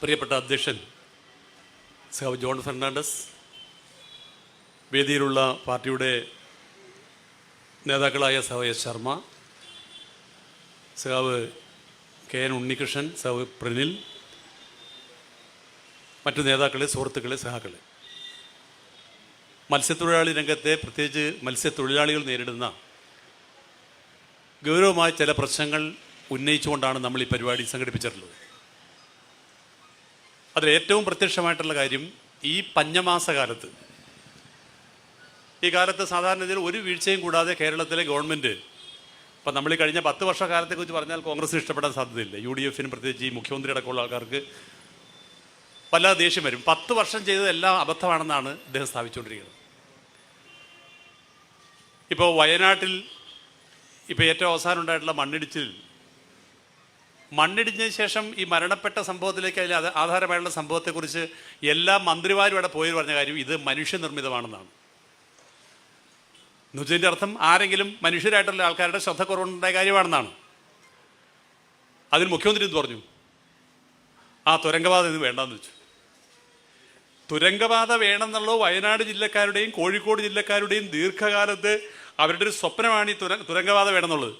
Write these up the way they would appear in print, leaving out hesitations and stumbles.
പ്രിയപ്പെട്ട അധ്യക്ഷൻ സഖാവ് ജോൺ ഫെർണാണ്ടസ്, വേദിയിലുള്ള പാർട്ടിയുടെ നേതാക്കളായ സഖാവ് എസ് ശർമ്മ, സഖാവ് കെ എൻ ഉണ്ണികൃഷ്ണൻ, സഖാവ് പ്രനിൽ, മറ്റു നേതാക്കളെ, സുഹൃത്തുക്കളെ, സഹാക്കളെ, മത്സ്യത്തൊഴിലാളി രംഗത്തെ പ്രത്യേകിച്ച് മത്സ്യത്തൊഴിലാളികൾ നേരിടുന്ന ഗൗരവമായ ചില പ്രശ്നങ്ങൾ ഉന്നയിച്ചുകൊണ്ടാണ് നമ്മൾ ഈ പരിപാടി സംഘടിപ്പിച്ചിട്ടുള്ളത്. അതിലേറ്റവും പ്രത്യക്ഷമായിട്ടുള്ള കാര്യം, ഈ പഞ്ഞമാസകാലത്ത്, ഈ കാലത്ത് സാധാരണ രീതിയിൽ ഒരു വീഴ്ചയും കൂടാതെ കേരളത്തിലെ ഗവൺമെൻറ്, ഇപ്പം നമ്മൾ ഈ കഴിഞ്ഞ 10 വർഷക്കാലത്തെക്കുറിച്ച് പറഞ്ഞാൽ കോൺഗ്രസ് ഇഷ്ടപ്പെടാൻ സാധ്യതയില്ല. UDF-നും പ്രത്യേകിച്ച് ഈ മുഖ്യമന്ത്രി അടക്കമുള്ള ആൾക്കാർക്ക് വല്ലാതെ ദേഷ്യം വരും. 10 വർഷം ചെയ്തതെല്ലാം അബദ്ധമാണെന്നാണ് ഇദ്ദേഹം സ്ഥാപിച്ചുകൊണ്ടിരിക്കുന്നത്. ഇപ്പോൾ വയനാട്ടിൽ ഇപ്പോൾ ഏറ്റവും അവസാനം ഉണ്ടായിട്ടുള്ള മണ്ണിടിഞ്ഞതിന് ശേഷം ഈ മരണപ്പെട്ട സംഭവത്തിലേക്ക് അതിൽ ആധാരമായിട്ടുള്ള സംഭവത്തെക്കുറിച്ച് എല്ലാ മന്ത്രിമാരും ഇവിടെ പോയി പറഞ്ഞ കാര്യം ഇത് മനുഷ്യനിർമ്മിതമാണെന്നാണ്. എന്നുവെച്ചതിൻ്റെ അർത്ഥം ആരെങ്കിലും മനുഷ്യരായിട്ടുള്ള ആൾക്കാരുടെ ശ്രദ്ധക്കുറവുണ്ടായ കാര്യമാണെന്നാണ്. അതിന് മുഖ്യമന്ത്രി എന്ത് പറഞ്ഞു? തുരങ്കപാത ഇത് വേണ്ടെന്ന് വെച്ചു. തുരങ്കപാത വേണമെന്നുള്ളത് വയനാട് ജില്ലക്കാരുടെയും കോഴിക്കോട് ജില്ലക്കാരുടെയും ദീർഘകാലത്ത് അവരുടെ ഒരു സ്വപ്നമാണ് ഈ തുരങ്കപാത വേണമെന്നുള്ളത്.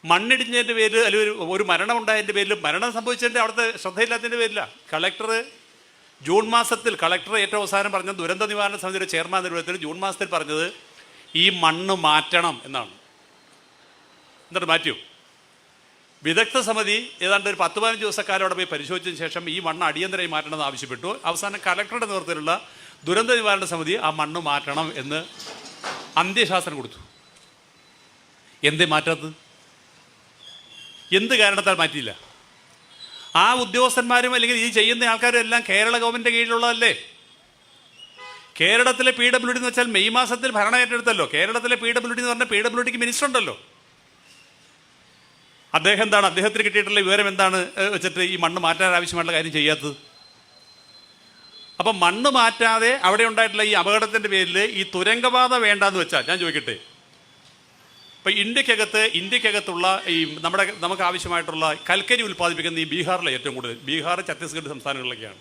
മണ്ണിടിഞ്ഞതിൻ്റെ പേരിൽ അല്ലെങ്കിൽ ഒരു മരണം ഉണ്ടായതിൻ്റെ പേരിൽ, മരണം സംഭവിച്ചതിൻ്റെ അവിടുത്തെ ശ്രദ്ധയില്ലാത്തതിൻ്റെ പേരില്ല. ജൂൺ മാസത്തിൽ കളക്ടർ ഏറ്റവും അവസാനം പറഞ്ഞ ദുരന്ത നിവാരണ സമിതിയുടെ ചെയർമാൻ നിർവഹണത്തിൽ ജൂൺ മാസത്തിൽ പറഞ്ഞത് ഈ മണ്ണ് മാറ്റണം എന്നാണ്. എന്നിട്ട് മാറ്റിയോ? വിദഗ്ധ സമിതി ഏതാണ്ട് ഒരു 10-15 ദിവസക്കാലം അവിടെ പോയി പരിശോധിച്ചതിന് ശേഷം ഈ മണ്ണ് അടിയന്തരമായി മാറ്റണമെന്ന് ആവശ്യപ്പെട്ടു. അവസാനം കളക്ടറുടെ നേതൃത്വത്തിലുള്ള ദുരന്ത നിവാരണ സമിതി ആ മണ്ണ് മാറ്റണം എന്ന് അന്ത്യശാസനം കൊടുത്തു. എന്തേ മാറ്റാത്തത്? എന്ത് കാരണത്താൽ മാറ്റിയില്ല? ആ ഉദ്യോഗസ്ഥന്മാരും അല്ലെങ്കിൽ ഈ ചെയ്യുന്ന ആൾക്കാരും എല്ലാം കേരള ഗവൺമെൻറ് കീഴിലുള്ളതല്ലേ? കേരളത്തിലെ PWD എന്ന് വെച്ചാൽ മെയ് മാസത്തിൽ ഭരണം ഏറ്റെടുത്തല്ലോ. കേരളത്തിലെ PWD എന്ന് പറഞ്ഞാൽ PWDക്ക് മിനിസ്റ്റർ ഉണ്ടല്ലോ. അദ്ദേഹത്തിന് കിട്ടിയിട്ടുള്ള വിവരം എന്താണ് വെച്ചിട്ട് ഈ മണ്ണ് മാറ്റാൻ ആവശ്യമായിട്ടുള്ള കാര്യം ചെയ്യാത്തത്? അപ്പം മണ്ണ് മാറ്റാതെ അവിടെ ഉണ്ടായിട്ടുള്ള ഈ അപകടത്തിൻ്റെ പേരിൽ ഈ തുരങ്കപാത വേണ്ടാന്ന് വെച്ചാൽ, ഞാൻ ചോദിക്കട്ടെ, ഇപ്പം ഇന്ത്യക്കകത്തുള്ള ഈ നമുക്ക് ആവശ്യമായിട്ടുള്ള കൽക്കരി ഉൽപ്പാദിപ്പിക്കുന്ന ഈ ബീഹാറിലെ ഏറ്റവും കൂടുതൽ, ബീഹാർ, ഛത്തീസ്ഗഡ് സംസ്ഥാനങ്ങളിലൊക്കെയാണ്.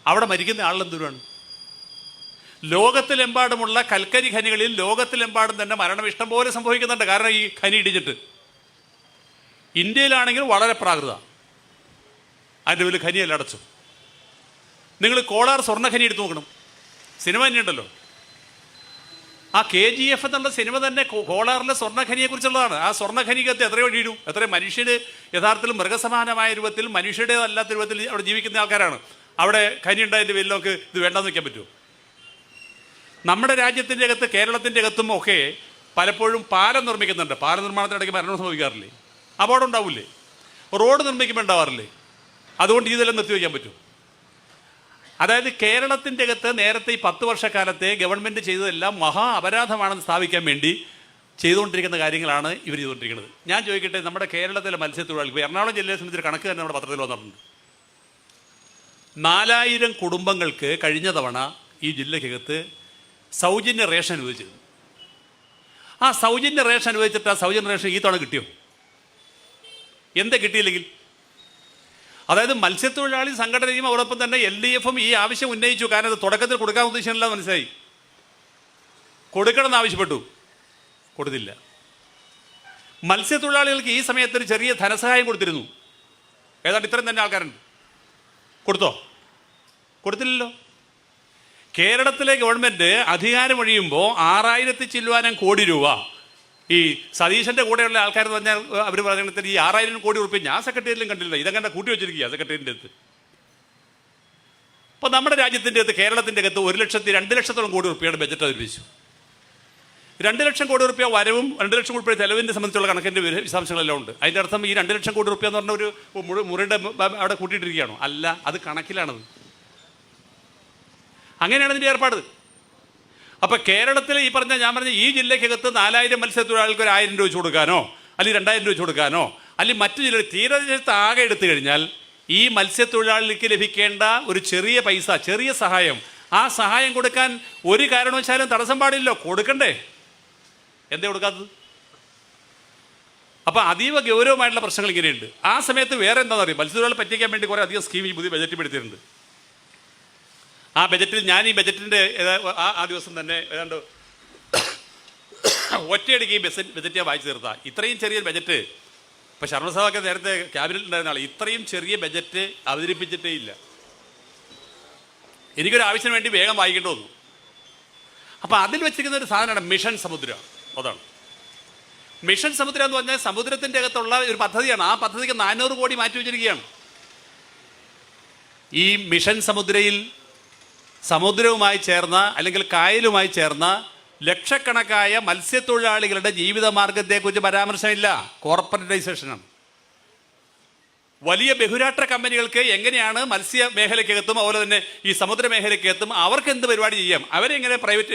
അവിടെ മരിക്കുന്ന ആളെന്തോരാണ്? ലോകത്തിലെമ്പാടുമുള്ള കൽക്കരി ഖനികളിൽ ലോകത്തിലെമ്പാടും തന്നെ മരണം ഇഷ്ടം പോലെ സംഭവിക്കുന്നുണ്ട്. കാരണം ഈ ഖനി ഇടിഞ്ഞിട്ട്. ഇന്ത്യയിലാണെങ്കിൽ വളരെ പ്രാകൃത, അതിൻ്റെ പേരിൽ ഖനിയെല്ലാം അടച്ചു. നിങ്ങൾ കോളാർ സ്വർണ്ണഖനി എടുത്തു നോക്കണം. സിനിമ തന്നെയുണ്ടല്ലോ. ആ KGF എന്നുള്ള സിനിമ തന്നെ കോളാറിലെ സ്വർണ്ണഖനിയെക്കുറിച്ചുള്ളതാണ്. ആ സ്വർണ്ണഖനിക്കകത്ത് എത്രയോ വീഴും, എത്രയോ മനുഷ്യന് യഥാർത്ഥത്തിൽ മൃഗസമാനമായ രൂപത്തിൽ, മനുഷ്യരുടേതല്ലാത്ത രൂപത്തിൽ അവിടെ ജീവിക്കുന്ന ആൾക്കാരാണ്. അവിടെ ഖനി ഉണ്ടായതിൻ്റെ പേരിൽ നമുക്ക് ഇത് വേണ്ടെന്ന് വയ്ക്കാൻ പറ്റുമോ? നമ്മുടെ രാജ്യത്തിൻ്റെ അകത്ത്, കേരളത്തിൻ്റെ അകത്തും ഒക്കെ പലപ്പോഴും പാലം നിർമ്മിക്കുന്നുണ്ട്. പാലം നിർമ്മാണത്തിനിടയ്ക്ക് മരണം സംഭവിക്കാറില്ലേ? അപകടം ഉണ്ടാവില്ലേ? റോഡ് നിർമ്മിക്കുമ്പോൾ ഉണ്ടാവാറില്ലേ? അതുകൊണ്ട് ഇതെല്ലാം നിർത്തിവയ്ക്കാൻ പറ്റും? അതായത് കേരളത്തിൻ്റെ അകത്ത് നേരത്തെ ഈ 10 വർഷക്കാലത്തെ ഗവൺമെൻറ് ചെയ്തതെല്ലാം മഹാ അപരാധമാണെന്ന് സ്ഥാപിക്കാൻ വേണ്ടി ചെയ്തുകൊണ്ടിരിക്കുന്ന കാര്യങ്ങളാണ് ഇവർ ചെയ്തുകൊണ്ടിരിക്കുന്നത്. ഞാൻ ചോദിക്കട്ടെ, നമ്മുടെ കേരളത്തിലെ മത്സ്യത്തൊഴിലാളികൾ, എറണാകുളം ജില്ലയെ സംബന്ധിച്ച് കണക്ക് തന്നെ നമ്മുടെ പത്രത്തിൽ വന്നിട്ടുണ്ട്. 4000 കുടുംബങ്ങൾക്ക് കഴിഞ്ഞ തവണ ഈ ജില്ലയ്ക്കകത്ത് സൗജന്യ റേഷൻ അനുവദിച്ചത്. ആ സൗജന്യ റേഷൻ അനുവദിച്ചിട്ട് ആ സൗജന്യ റേഷൻ ഈ തവണ കിട്ടിയോ? എന്താ കിട്ടിയില്ലെങ്കിൽ? അതായത് മത്സ്യത്തൊഴിലാളി സംഘടനയും അതോടൊപ്പം തന്നെ LDF-ഉം ഈ ആവശ്യം ഉന്നയിച്ചു. കാരണം അത് തുടക്കത്തിൽ കൊടുക്കാൻ ഉദ്ദേശിച്ചില്ല, മനസ്സിലായി. കൊടുക്കണമെന്ന് ആവശ്യപ്പെട്ടു, കൊടുത്തില്ല. മത്സ്യത്തൊഴിലാളികൾക്ക് ഈ സമയത്തൊരു ചെറിയ ധനസഹായം കൊടുത്തിരുന്നു. ഏതാണ്ട് ഇത്രയും തന്നെ ആൾക്കാരുണ്ട്. കൊടുത്തോ? കൊടുത്തില്ലല്ലോ. കേരളത്തിലെ ഗവൺമെൻറ് അധികാരം ഒഴിയുമ്പോൾ 6000 ചില്ലുവാനം കോടി രൂപ ഈ സതീശൻ്റെ കൂടെയുള്ള ആൾക്കാരെന്ന് പറഞ്ഞാൽ അവർ പറയുന്നത് ഈ 6000 കോടി രൂപ ഞാൻ സെക്രട്ടേറിയറ്റിലും കണ്ടില്ല. ഇതങ്ങനെ കൂട്ടി വെച്ചിരിക്കുക സെക്രട്ടേറിയറ്റിൻ്റെ അടുത്ത്. അപ്പോൾ നമ്മുടെ രാജ്യത്തിൻ്റെ അകത്ത്, കേരളത്തിൻ്റെ അകത്ത് 2 ലക്ഷത്തോളം കോടി രൂപയുടെ ബജറ്റ് അവതരിപ്പിച്ചു. 2 ലക്ഷം കോടി രൂപ വരവും 2 ലക്ഷം കോടി ചെലവിനെ സംബന്ധിച്ചുള്ള കണക്കിൻ്റെ വിശദാംശങ്ങളെല്ലാം ഉണ്ട്. അതിൻ്റെ അർത്ഥം ഈ 2 ലക്ഷം കോടി രൂപ എന്ന് പറഞ്ഞ ഒരു മുറിയുടെ അവിടെ കൂട്ടിയിട്ടിരിക്കുകയാണോ? അല്ല, അത് കണക്കിലാണത്. അങ്ങനെയാണ് ഇതിൻ്റെ ഏർപ്പാട്. അപ്പോൾ കേരളത്തിൽ ഞാൻ പറഞ്ഞ ഈ ജില്ലയ്ക്കകത്ത് 4000 മത്സ്യത്തൊഴിലാളികൾക്ക് 1000 രൂപ വെച്ച് കൊടുക്കാനോ അല്ലെങ്കിൽ 2000 രൂപ വെച്ച് കൊടുക്കാനോ അല്ലെങ്കിൽ മറ്റു ജില്ലയിൽ തീരദേശത്ത് ആകെ എടുത്തു കഴിഞ്ഞാൽ ഈ മത്സ്യത്തൊഴിലാളിക്ക് ലഭിക്കേണ്ട ഒരു ചെറിയ പൈസ, ചെറിയ സഹായം, ആ സഹായം കൊടുക്കാൻ ഒരു കാരണവശാലും തടസ്സം പാടില്ല. കൊടുക്കണ്ടേ? എന്തേ കൊടുക്കാത്തത്? അപ്പോൾ അതീവ ഗൗരവമായിട്ടുള്ള പ്രശ്നങ്ങൾ ഇങ്ങനെയുണ്ട്. ആ സമയത്ത് വേറെ എന്താണെന്ന് അറിയാം, മത്സ്യത്തൊഴിലാളികളെ പറ്റിക്കാൻ വേണ്ടി കുറേ അധികം സ്കീം ഈ പുതിയ ബജറ്റിൽ പെടുത്തിയിട്ടുണ്ട്. ആ ബജറ്റിൽ ഞാൻ ഈ ബജറ്റിൻ്റെ ആ ദിവസം തന്നെ ഏതാണ്ട് ഒറ്റയടിക്ക് ഈ ബജറ്റ് ഞാൻ വായിച്ചു തീർത്താൽ ഇത്രയും ചെറിയൊരു ബജറ്റ് ഇപ്പം ശർമ്മസാവൊക്കെ നേരത്തെ ക്യാബിനറ്റിൽ ഉണ്ടായിരുന്ന ആൾ ഇത്രയും ചെറിയ ബജറ്റ് അവതരിപ്പിച്ചിട്ടേ ഇല്ല. എനിക്കൊരു ആവശ്യത്തിന് വേണ്ടി വേഗം വായിക്കേണ്ടി വന്നു. അപ്പോൾ അതിൽ വെച്ചിരിക്കുന്ന ഒരു സാധനമാണ് മിഷൻ സമുദ്ര. അതാണ് മിഷൻ സമുദ്ര എന്ന് പറഞ്ഞാൽ സമുദ്രത്തിൻ്റെ അകത്തുള്ള ഒരു പദ്ധതിയാണ്. ആ പദ്ധതിക്ക് 400 കോടി മാറ്റി വെച്ചിരിക്കുകയാണ്. ഈ മിഷൻ സമുദ്രയിൽ സമുദ്രവുമായി ചേർന്ന അല്ലെങ്കിൽ കായലുമായി ചേർന്ന ലക്ഷക്കണക്കായ മത്സ്യത്തൊഴിലാളികളുടെ ജീവിതമാർഗത്തെക്കുറിച്ച് പരാമർശമില്ല. കോർപ്പറേറ്റൈസേഷനാണ്. വലിയ ബഹുരാഷ്ട്ര കമ്പനികൾക്ക് എങ്ങനെയാണ് മത്സ്യ മേഖലയ്ക്കകത്തും അതുപോലെ തന്നെ ഈ സമുദ്ര മേഖലയ്ക്കകത്തും അവർക്ക് എന്ത് പരിപാടി ചെയ്യാം, അവരെങ്ങനെ പ്രൈവറ്റ്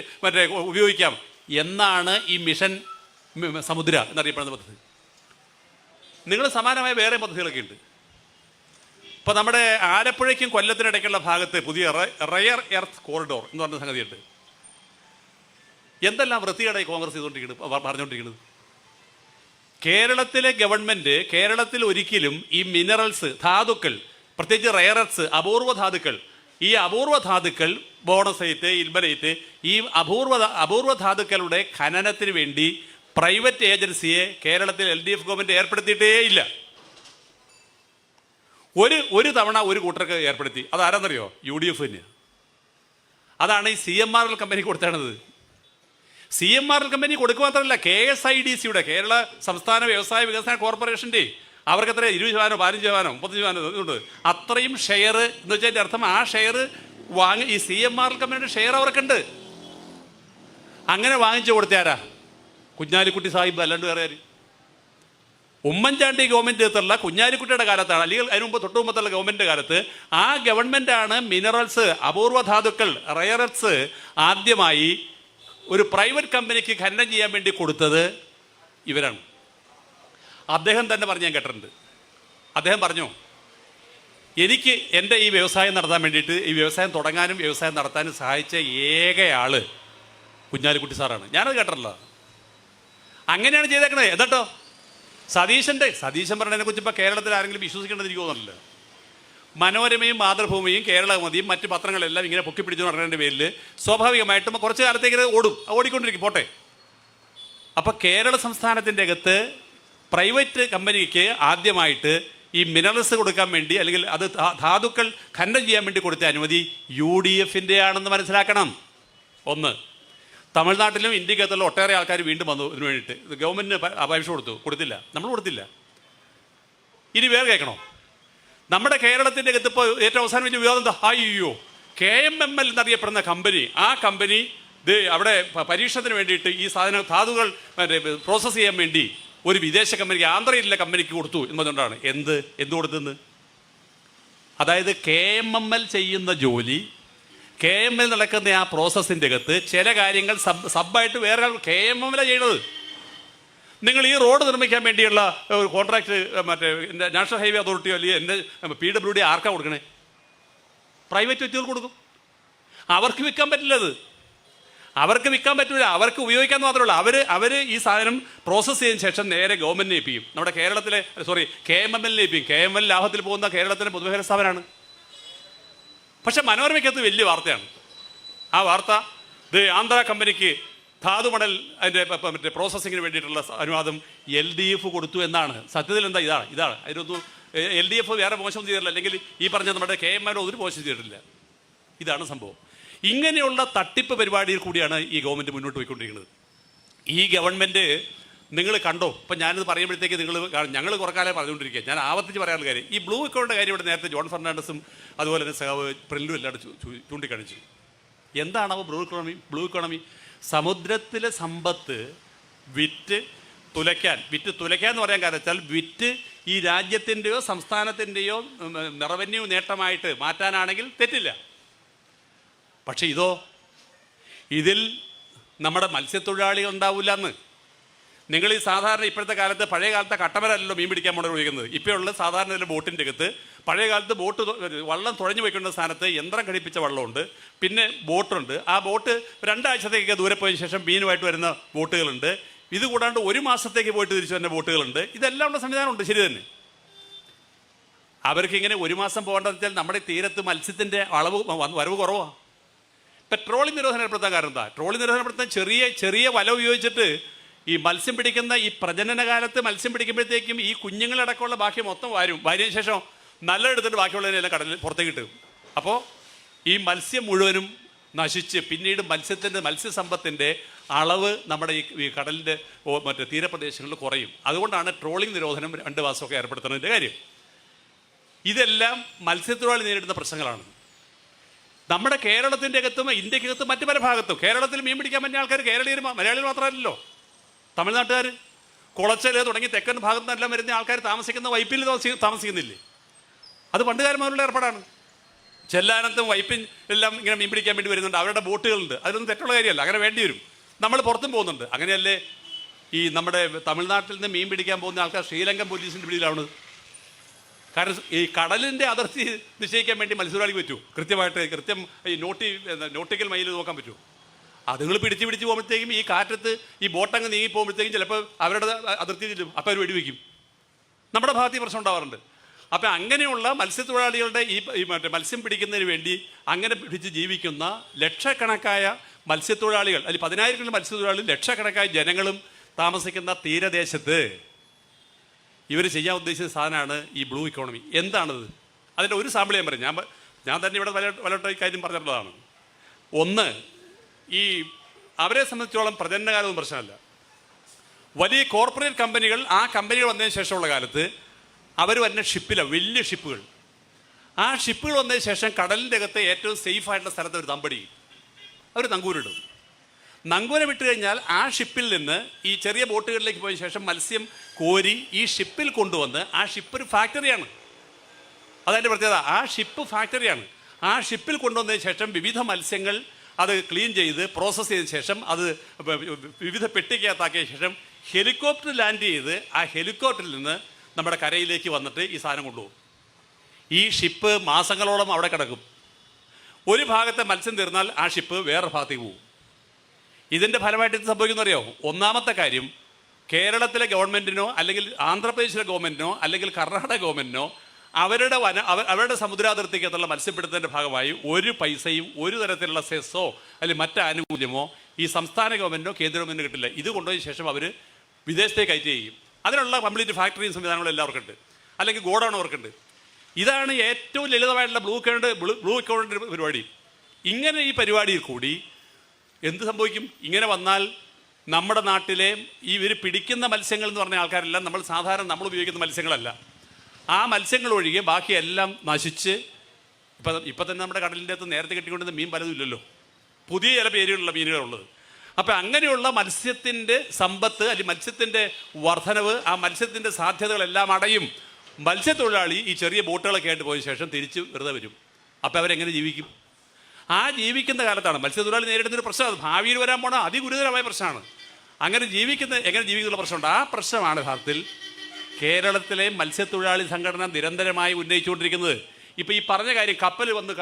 ഉപയോഗിക്കാം എന്നാണ് ഈ മിഷൻ സമുദ്ര എന്നറിയപ്പെടുന്ന പദ്ധതി. നിങ്ങൾ സമാനമായ വേറെ പദ്ധതികളൊക്കെ ഉണ്ട്. ഇപ്പോൾ നമ്മുടെ ആലപ്പുഴയ്ക്കും കൊല്ലത്തിനിടയ്ക്കുള്ള ഭാഗത്ത് പുതിയ റയർ എർത്ത് കോറിഡോർ എന്ന് പറഞ്ഞ സംഗതിയുണ്ട്. എന്തെല്ലാം വൃത്തികേടായി കോൺഗ്രസ് പറഞ്ഞുകൊണ്ടിരിക്കുന്നത്. കേരളത്തിലെ ഗവൺമെൻറ് കേരളത്തിൽ ഒരിക്കലും ഈ മിനറൽസ്, ധാതുക്കൾ, പ്രത്യേകിച്ച് റയർ എർത്ത്, അപൂർവ ധാതുക്കൾ, ഈ അപൂർവ ധാതുക്കൾ ബോണസൈറ്റ്, ഇൽമനൈറ്റ്, ഈ അപൂർവ ധാതുക്കളുടെ ഖനനത്തിന് വേണ്ടി പ്രൈവറ്റ് ഏജൻസിയെ കേരളത്തിൽ LDF ഗവൺമെൻറ് ഏർപ്പെടുത്തിയിട്ടേ ഇല്ല. ഒരു തവണ ഒരു കൂട്ടർക്ക് ഏർപ്പെടുത്തി. അതാരാന്നറിയോ? UDF തന്നെയാണ്. അതാണ് ഈ CMRL കമ്പനി കൊടുത്തേണ്ടത്. CMRL കമ്പനി കൊടുക്കുക മാത്രമല്ല, KSIDCയുടെ കേരള സംസ്ഥാന വ്യവസായ വികസന കോർപ്പറേഷൻ്റെ അവർക്ക് എത്ര 20%, 15%, 30% ഇതുണ്ട്. അത്രയും ഷെയർ എന്ന് വെച്ചതിൻ്റെ അർത്ഥം ആ ഷെയർ ഈ CMRL കമ്പനിയുടെ ഷെയർ അവർക്കുണ്ട്. അങ്ങനെ വാങ്ങിച്ചു കൊടുത്താരാ? കുഞ്ഞാലിക്കുട്ടി സാഹിബ്, അല്ലാണ്ട് വേറെ ആര്? ഉമ്മൻചാണ്ടി ഗവൺമെൻറ് എത്തുള്ള കുഞ്ഞാലിക്കുട്ടിയുടെ കാലത്താണ്, അല്ലെങ്കിൽ അതിന് മുമ്പ് തൊട്ട് മുമ്പത്തുള്ള ഗവൺമെൻറ് കാലത്ത് ആ ഗവൺമെൻറ്റാണ് മിനറൽസ്, അപൂർവ ധാതുക്കൾ, റയർ എർത്ത് ആദ്യമായി ഒരു പ്രൈവറ്റ് കമ്പനിക്ക് ഖനനം ചെയ്യാൻ വേണ്ടി കൊടുത്തത് ഇവരാണ്. അദ്ദേഹം തന്നെ പറഞ്ഞ് ഞാൻ കേട്ടിട്ടുണ്ട്. അദ്ദേഹം പറഞ്ഞു, എനിക്ക് എൻ്റെ ഈ വ്യവസായം നടത്താൻ വേണ്ടിയിട്ട്, ഈ വ്യവസായം തുടങ്ങാനും വ്യവസായം നടത്താനും സഹായിച്ച ഏകയാള് കുഞ്ഞാലിക്കുട്ടി സാറാണ്. ഞാനത് കേട്ടിട്ടില്ല. അങ്ങനെയാണ് ചെയ്തേക്കണത്. എന്നിട്ടോ സതീശൻ പറഞ്ഞതിനെ കുറിച്ച് ഇപ്പോൾ കേരളത്തിൽ ആരെങ്കിലും വിശ്വസിക്കേണ്ടത് എനിക്ക് തോന്നുന്നില്ല. മനോരമയും മാതൃഭൂമിയും കേരളമതിയും മറ്റ് പത്രങ്ങളെല്ലാം ഇങ്ങനെ പൊക്കിപ്പിടിച്ചു നടന്നതിൻ്റെ പേരിൽ സ്വാഭാവികമായിട്ടും കുറച്ച് കാലത്തേക്ക് ഓടിക്കൊണ്ടിരിക്കും, പോട്ടെ. അപ്പോൾ കേരള സംസ്ഥാനത്തിൻ്റെ അകത്ത് പ്രൈവറ്റ് കമ്പനിക്ക് ആദ്യമായിട്ട് ഈ മിനറൽസ് കൊടുക്കാൻ വേണ്ടി, അല്ലെങ്കിൽ അത് ധാതുക്കൾ ഖനനം ചെയ്യാൻ വേണ്ടി കൊടുത്ത അനുമതി UDFൻ്റെ ആണെന്ന് മനസ്സിലാക്കണം. ഒന്ന്, തമിഴ്നാട്ടിലും ഇന്ത്യക്കകത്തുള്ള ഒട്ടേറെ ആൾക്കാർ വീണ്ടും വന്നു ഇതിനു വേണ്ടിയിട്ട്. ഗവൺമെൻറ്റിന് അപേക്ഷ കൊടുത്തില്ല, നമ്മൾ കൊടുത്തില്ല. ഇനി വേറെ കേൾക്കണോ? നമ്മുടെ കേരളത്തിൻ്റെ അകത്ത് ഇപ്പോൾ ഏറ്റവും അവസാനം വലിയ വിവാദം എന്താ? അയ്യോ, KMML എന്നറിയപ്പെടുന്ന കമ്പനി, ആ കമ്പനി അവിടെ പരീക്ഷണത്തിന് വേണ്ടിയിട്ട് ഈ ധാതുകൾ പ്രോസസ്സ് ചെയ്യാൻ വേണ്ടി ഒരു വിദേശ കമ്പനിക്ക്, ആന്ധ്രയിലുള്ള കമ്പനിക്ക് കൊടുത്തു എന്നതുകൊണ്ടാണ്. എന്ത് കൊടുത്തെന്ന്? അതായത് KMML ചെയ്യുന്ന ജോലി, KMML നടക്കുന്ന ആ പ്രോസസ്സിൻ്റെ അകത്ത് ചില കാര്യങ്ങൾ സബ്ബായിട്ട് വേറെ KMML ചെയ്യണത്. നിങ്ങൾ ഈ റോഡ് നിർമ്മിക്കാൻ വേണ്ടിയുള്ള ഒരു കോൺട്രാക്ട് മറ്റേ നാഷണൽ ഹൈവേ അതോറിറ്റിയോ അല്ലെങ്കിൽ എൻ്റെ PWD ആർക്കാണ് കൊടുക്കണേ? പ്രൈവറ്റ് വ്യക്തികൾ കൊടുക്കും. അവർക്ക് വിൽക്കാൻ പറ്റില്ല. അവർക്ക് വിൽക്കാൻ പറ്റില്ല, അവർക്ക് ഉപയോഗിക്കാൻ മാത്രമല്ല. അവർ ഈ സാധനം പ്രോസസ്സ് ചെയ്തതിന് ശേഷം നേരെ ഗവൺമെൻറ്റിനെ ഏൽപ്പിക്കും. നമ്മുടെ കേരളത്തിലെ KMML ഏൽപ്പിക്കും. KMML ലാഭത്തിൽ പോകുന്ന കേരളത്തിലെ പൊതുമേഖലാ സ്ഥാപനമാണ്. പക്ഷെ മനോരമയ്ക്കകത്ത് വലിയ വാർത്തയാണ്. ആ വാർത്ത ആന്ധ്ര കമ്പനിക്ക് ധാതുമണൽ അതിൻ്റെ മറ്റേ പ്രോസസ്സിങ്ങിന് വേണ്ടിയിട്ടുള്ള അനുവാദം LDF കൊടുത്തു എന്നാണ്. സത്യത്തിൽ എന്താ? ഇതാണ് അതിനൊന്നും LDF വേറെ മോശം ചെയ്തിട്ടില്ല, അല്ലെങ്കിൽ ഈ പറഞ്ഞ നമ്മുടെ KMML ഒരു മോശം ചെയ്തിട്ടില്ല. ഇതാണ് സംഭവം. ഇങ്ങനെയുള്ള തട്ടിപ്പ് പരിപാടിയിൽ കൂടിയാണ് ഈ ഗവൺമെൻറ് മുന്നോട്ട് പോയിക്കൊണ്ടിരിക്കുന്നത്. ഈ ഗവൺമെൻറ് നിങ്ങൾ കണ്ടോ? ഇപ്പം ഞാനിത് പറയുമ്പോഴത്തേക്ക് ഞങ്ങൾ കുറക്കാലം പറഞ്ഞുകൊണ്ടിരിക്കുക. ഞാൻ ആവർത്തിച്ച് പറയാനുള്ള കാര്യം, ഈ ബ്ലൂ ഇക്കോണിൻ്റെ കാര്യം ഇവിടെ നേരത്തെ ജോൺ ഫെർണാണ്ടസും അതുപോലെ തന്നെ സഖാവ് പ്രില്ലും എല്ലാവരും ചൂണ്ടിക്കാണിച്ചു. എന്താണോ ബ്ലൂ ഇക്കോണമി? സമുദ്രത്തിലെ സമ്പത്ത് വിറ്റ് തുലയ്ക്കാൻ എന്ന് പറയാൻ കാരണം വെച്ചാൽ വിറ്റ് ഈ രാജ്യത്തിൻ്റെയോ സംസ്ഥാനത്തിൻ്റെയോ റവന്യൂ നേട്ടമായിട്ട് മാറ്റാനാണെങ്കിൽ തെറ്റില്ല. പക്ഷെ ഇതിൽ നമ്മുടെ മത്സ്യത്തൊഴിലാളികൾ ഉണ്ടാവില്ല എന്ന്. നിങ്ങൾ ഈ സാധാരണ ഇപ്പോഴത്തെ കാലത്ത്, പഴയ കാലത്തെ കട്ടമരല്ലോ മീൻ പിടിക്കാൻ പോണ ഉപയോഗിക്കുന്നത്. ഇപ്പോൾ ഉള്ള സാധാരണ ബോട്ടിൻ്റെ അകത്ത്, പഴയ കാലത്ത് വള്ളം തുഴഞ്ഞു പോയിക്കൊണ്ട സ്ഥാനത്ത് യന്ത്രം ഘടിപ്പിച്ച വള്ളമുണ്ട്, പിന്നെ ബോട്ടുണ്ട്. ആ ബോട്ട് 2 ആഴ്ചത്തേക്ക് ദൂരെ പോയതിനു ശേഷം മീനുമായിട്ട് വരുന്ന ബോട്ടുകളുണ്ട്. ഇത് കൂടാണ്ട് 1 മാസത്തേക്ക് പോയിട്ട് തിരിച്ചു വരുന്ന ബോട്ടുകളുണ്ട്. ഇതെല്ലാം ഉള്ള സംവിധാനമുണ്ട്, ശരി തന്നെ. അവർക്ക് ഇങ്ങനെ 1 മാസം പോകേണ്ടതെന്ന് വെച്ചാൽ നമ്മുടെ തീരത്ത് മത്സ്യത്തിൻ്റെ വരവ് കുറവാണ്. ഇപ്പം ട്രോളിംഗ് നിരോധനം ഏർപ്പെടുത്താൻ കാരണം എന്താ? ട്രോളിംഗ് നിരോധനം ഏർപ്പെടുത്താൻ ചെറിയ വല ഉപയോഗിച്ചിട്ട് ഈ മത്സ്യം പിടിക്കുന്ന ഈ പ്രജനന കാലത്ത് മത്സ്യം പിടിക്കുമ്പോഴത്തേക്കും ഈ കുഞ്ഞുങ്ങളടക്കമുള്ള ബാക്കി മൊത്തം വാരിയതിനു ശേഷം നല്ല എടുത്തിട്ട് ബാക്കിയുള്ളതിനെല്ലാം കടലിൽ പുറത്തേക്ക് ഇട്ടും. അപ്പോൾ ഈ മത്സ്യം മുഴുവനും നശിച്ച് പിന്നീട് മത്സ്യസമ്പത്തിൻ്റെ അളവ് നമ്മുടെ ഈ കടലിൻ്റെ മറ്റേ തീരപ്രദേശങ്ങളിൽ കുറയും. അതുകൊണ്ടാണ് ട്രോളിംഗ് നിരോധനം 2 മാസമൊക്കെ ഏർപ്പെടുത്തുന്നതിൻ്റെ കാര്യം. ഇതെല്ലാം മത്സ്യത്തൊഴിലാളി നേരിടുന്ന പ്രശ്നങ്ങളാണ്. നമ്മുടെ കേരളത്തിൻ്റെ അകത്തും ഇന്ത്യക്കകത്തും മറ്റു പല ഭാഗത്തും കേരളത്തിൽ മീൻ പിടിക്കാൻ പറ്റിയ ആൾക്കാർ കേരളീയർ, മലയാളികൾ മാത്രമല്ലല്ലോ, തമിഴ്നാട്ടുകാർ, കുളച്ചൽ തുടങ്ങി തെക്കൻ ഭാഗത്തു നിന്നെല്ലാം വരുന്ന ആൾക്കാർ താമസിക്കുന്ന വൈപ്പിൽ താമസിക്കുന്നില്ലേ? അത് പണ്ടുകാലം മുതലുള്ള ഏർപ്പാടാണ്. ചെല്ലാനത്തും വൈപ്പിൻ എല്ലാം ഇങ്ങനെ മീൻ പിടിക്കാൻ വേണ്ടി വരുന്നുണ്ട്. അവരുടെ ബോട്ടുകളുണ്ട്. അതിലൊന്നും തെറ്റുള്ള കാര്യമല്ല, അങ്ങനെ വേണ്ടി വരും. നമ്മൾ പുറത്തും പോകുന്നുണ്ട്. അങ്ങനെയല്ലേ ഈ നമ്മുടെ തമിഴ്നാട്ടിൽ നിന്ന് മീൻ പിടിക്കാൻ പോകുന്ന ആൾക്കാർ ശ്രീലങ്കൻ പോലീസിൻ്റെ പിടിയിലാണ്. കാരണം ഈ കടലിൻ്റെ അതിർത്തി നിശ്ചയിക്കാൻ വേണ്ടി മത്സ്യത്തൊഴിലാളിക്ക് പറ്റുമോ? കൃത്യം ഈ നോട്ടിക്കൽ മൈൽ നോക്കാൻ പറ്റുമോ? അതുങ്ങൾ പിടിച്ച് പോകുമ്പോഴത്തേക്കും ഈ കാറ്റത്ത് ഈ ബോട്ടങ്ങ് നീങ്ങി പോകുമ്പോഴത്തേക്കും ചിലപ്പോൾ അവരുടെ അതിർത്തി ചെല്ലും. അപ്പോൾ അവർ വെടിവെക്കും. നമ്മുടെ ഭാഗത്ത് ഈ പ്രശ്നം ഉണ്ടാവാറുണ്ട്. അപ്പം അങ്ങനെയുള്ള മത്സ്യത്തൊഴിലാളികളുടെ ഈ മത്സ്യം പിടിക്കുന്നതിന് വേണ്ടി അങ്ങനെ പിടിച്ച് ജീവിക്കുന്ന ലക്ഷക്കണക്കായ മത്സ്യത്തൊഴിലാളികൾ, അതിൽ 10,000 മത്സ്യത്തൊഴിലാളികൾ, ലക്ഷക്കണക്കായ ജനങ്ങളും താമസിക്കുന്ന തീരദേശത്ത് ഇവർ ചെയ്യാൻ ഉദ്ദേശിച്ച സാധനമാണ് ഈ ബ്ലൂ ഇക്കോണമി. എന്താണത്? അതിൻ്റെ ഒരു സാമ്പിൾ ഞാൻ പറയും. ഞാൻ തന്നെ ഇവിടെ പലവട്ടം ഈ കാര്യം പറഞ്ഞിട്ടുള്ളതാണ്. ഒന്ന്, ഈ അവരെ സംബന്ധിച്ചോളം പ്രജനനകാലമൊന്നും പ്രശ്നമല്ല. വലിയ കോർപ്പറേറ്റ് കമ്പനികൾ, ആ കമ്പനികൾ വന്നതിന് ശേഷമുള്ള കാലത്ത് അവർ വരുന്ന ഷിപ്പിലാണ്, വലിയ ഷിപ്പുകൾ. ആ ഷിപ്പുകൾ വന്നതിന് ശേഷം കടലിൻ്റെ അകത്ത് ഏറ്റവും സേഫായിട്ടുള്ള സ്ഥലത്ത് ഒരു തമ്പടിയും അവർ നങ്കൂരിടും. നങ്കൂരം ഇട്ട് കഴിഞ്ഞാൽ ആ ഷിപ്പിൽ നിന്ന് ഈ ചെറിയ ബോട്ടുകളിലേക്ക് പോയ ശേഷം മത്സ്യം കോരി ഈ ഷിപ്പിൽ കൊണ്ടുവന്ന്, ആ ഷിപ്പ് ഒരു ഫാക്ടറിയാണ്, അതതിൻ്റെ പ്രത്യേകത. ആ ഷിപ്പ് ഫാക്ടറിയാണ്. ആ ഷിപ്പിൽ കൊണ്ടുവന്നതിന് ശേഷം വിവിധ മത്സ്യങ്ങൾ അത് ക്ലീൻ ചെയ്ത് പ്രോസസ്സ് ചെയ്ത ശേഷം അത് വിവിധ പെട്ടിക്കകത്താക്കിയ ശേഷം ഹെലികോപ്റ്റർ ലാൻഡ് ചെയ്ത് ആ ഹെലികോപ്റ്ററിൽ നിന്ന് നമ്മുടെ കരയിലേക്ക് വന്നിട്ട് ഈ സാധനം കൊണ്ടുപോകും. ഈ ഷിപ്പ് മാസങ്ങളോളം അവിടെ കിടക്കും. ഒരു ഭാഗത്തെ മത്സ്യം തീർന്നാൽ ആ ഷിപ്പ് വേറെ ഭാഗത്തേക്ക് പോകും. ഇതിൻ്റെ ഫലമായിട്ട് ഇത് സംഭവിക്കുന്നറിയോ? ഒന്നാമത്തെ കാര്യം, കേരളത്തിലെ ഗവൺമെൻറ്റിനോ അല്ലെങ്കിൽ ആന്ധ്രാപ്രദേശിലെ ഗവൺമെൻറ്റിനോ അല്ലെങ്കിൽ കർണാടക ഗവൺമെൻറ്റിനോ അവരുടെ സമുദ്രാതിർത്തിക്കകത്തുള്ള മത്സ്യപ്പിടുത്തത്തിൻ്റെ ഭാഗമായി ഒരു പൈസയും ഒരു തരത്തിലുള്ള സെസ്സോ അല്ലെങ്കിൽ മറ്റ് ആനുകൂല്യമോ ഈ സംസ്ഥാന ഗവൺമെൻറ്റിനോ കേന്ദ്ര ഗവൺമെൻറ്റിനോ കിട്ടില്ല. ഇത് കൊണ്ടുപോയ ശേഷം അവർ വിദേശത്തേക്ക് കയറ്റി ചെയ്യും. അതിനുള്ള കംപ്ലീറ്റ് ഫാക്ടറിയും സംവിധാനങ്ങളും എല്ലാവർക്കും ഉണ്ട്, അല്ലെങ്കിൽ ഗോഡൗൺ അവർക്കുണ്ട്. ഇതാണ് ഏറ്റവും ലളിതമായിട്ടുള്ള ബ്ലൂ ഇക്കോണമി പരിപാടി. ഇങ്ങനെ ഈ പരിപാടിയിൽ കൂടി എന്ത് സംഭവിക്കും? ഇങ്ങനെ വന്നാൽ നമ്മുടെ നാട്ടിലെ ഇവർ പിടിക്കുന്ന മത്സ്യങ്ങൾ എന്ന് പറഞ്ഞ ആൾക്കാരെല്ലാം നമ്മൾ ഉപയോഗിക്കുന്ന മത്സ്യങ്ങളല്ല. ആ മത്സ്യങ്ങൾ ഒഴികെ ബാക്കിയെല്ലാം നശിച്ച് ഇപ്പം തന്നെ നമ്മുടെ കടലിൻ്റെ അകത്ത് നേരത്തെ കെട്ടിക്കൊണ്ടിരുന്ന മീൻ പലതും ഇല്ലല്ലോ, പുതിയ ചില പേരുകളുള്ള മീനുകളുള്ളത്. അപ്പം അങ്ങനെയുള്ള മത്സ്യത്തിൻ്റെ സമ്പത്ത് അല്ലെങ്കിൽ മത്സ്യത്തിൻ്റെ വർധനവ്, ആ മത്സ്യത്തിൻ്റെ സാധ്യതകളെല്ലാം അടയും. മത്സ്യത്തൊഴിലാളി ഈ ചെറിയ ബോട്ടുകളൊക്കെ ആയിട്ട് പോയ ശേഷം തിരിച്ച് വെറുതെ വരും. അപ്പോൾ അവരെങ്ങനെ ജീവിക്കും? ആ ജീവിക്കുന്ന കാലത്താണ് മത്സ്യത്തൊഴിലാളി നേരിടുന്നൊരു പ്രശ്നം. അത് ഭാവിയിൽ വരാൻ പോണ അതിഗുരുതരമായ പ്രശ്നമാണ്. എങ്ങനെ ജീവിക്കുന്ന പ്രശ്നമുണ്ട്. ആ പ്രശ്നമാണ് യഥാർത്ഥത്തിൽ കേരളത്തിലെ മത്സ്യത്തൊഴിലാളി സംഘടന നിരന്തരമായി ഉന്നയിച്ചുകൊണ്ടിരിക്കുന്നത്. ഇപ്പോൾ ഈ പറഞ്ഞ കാര്യം, കപ്പൽ വന്ന്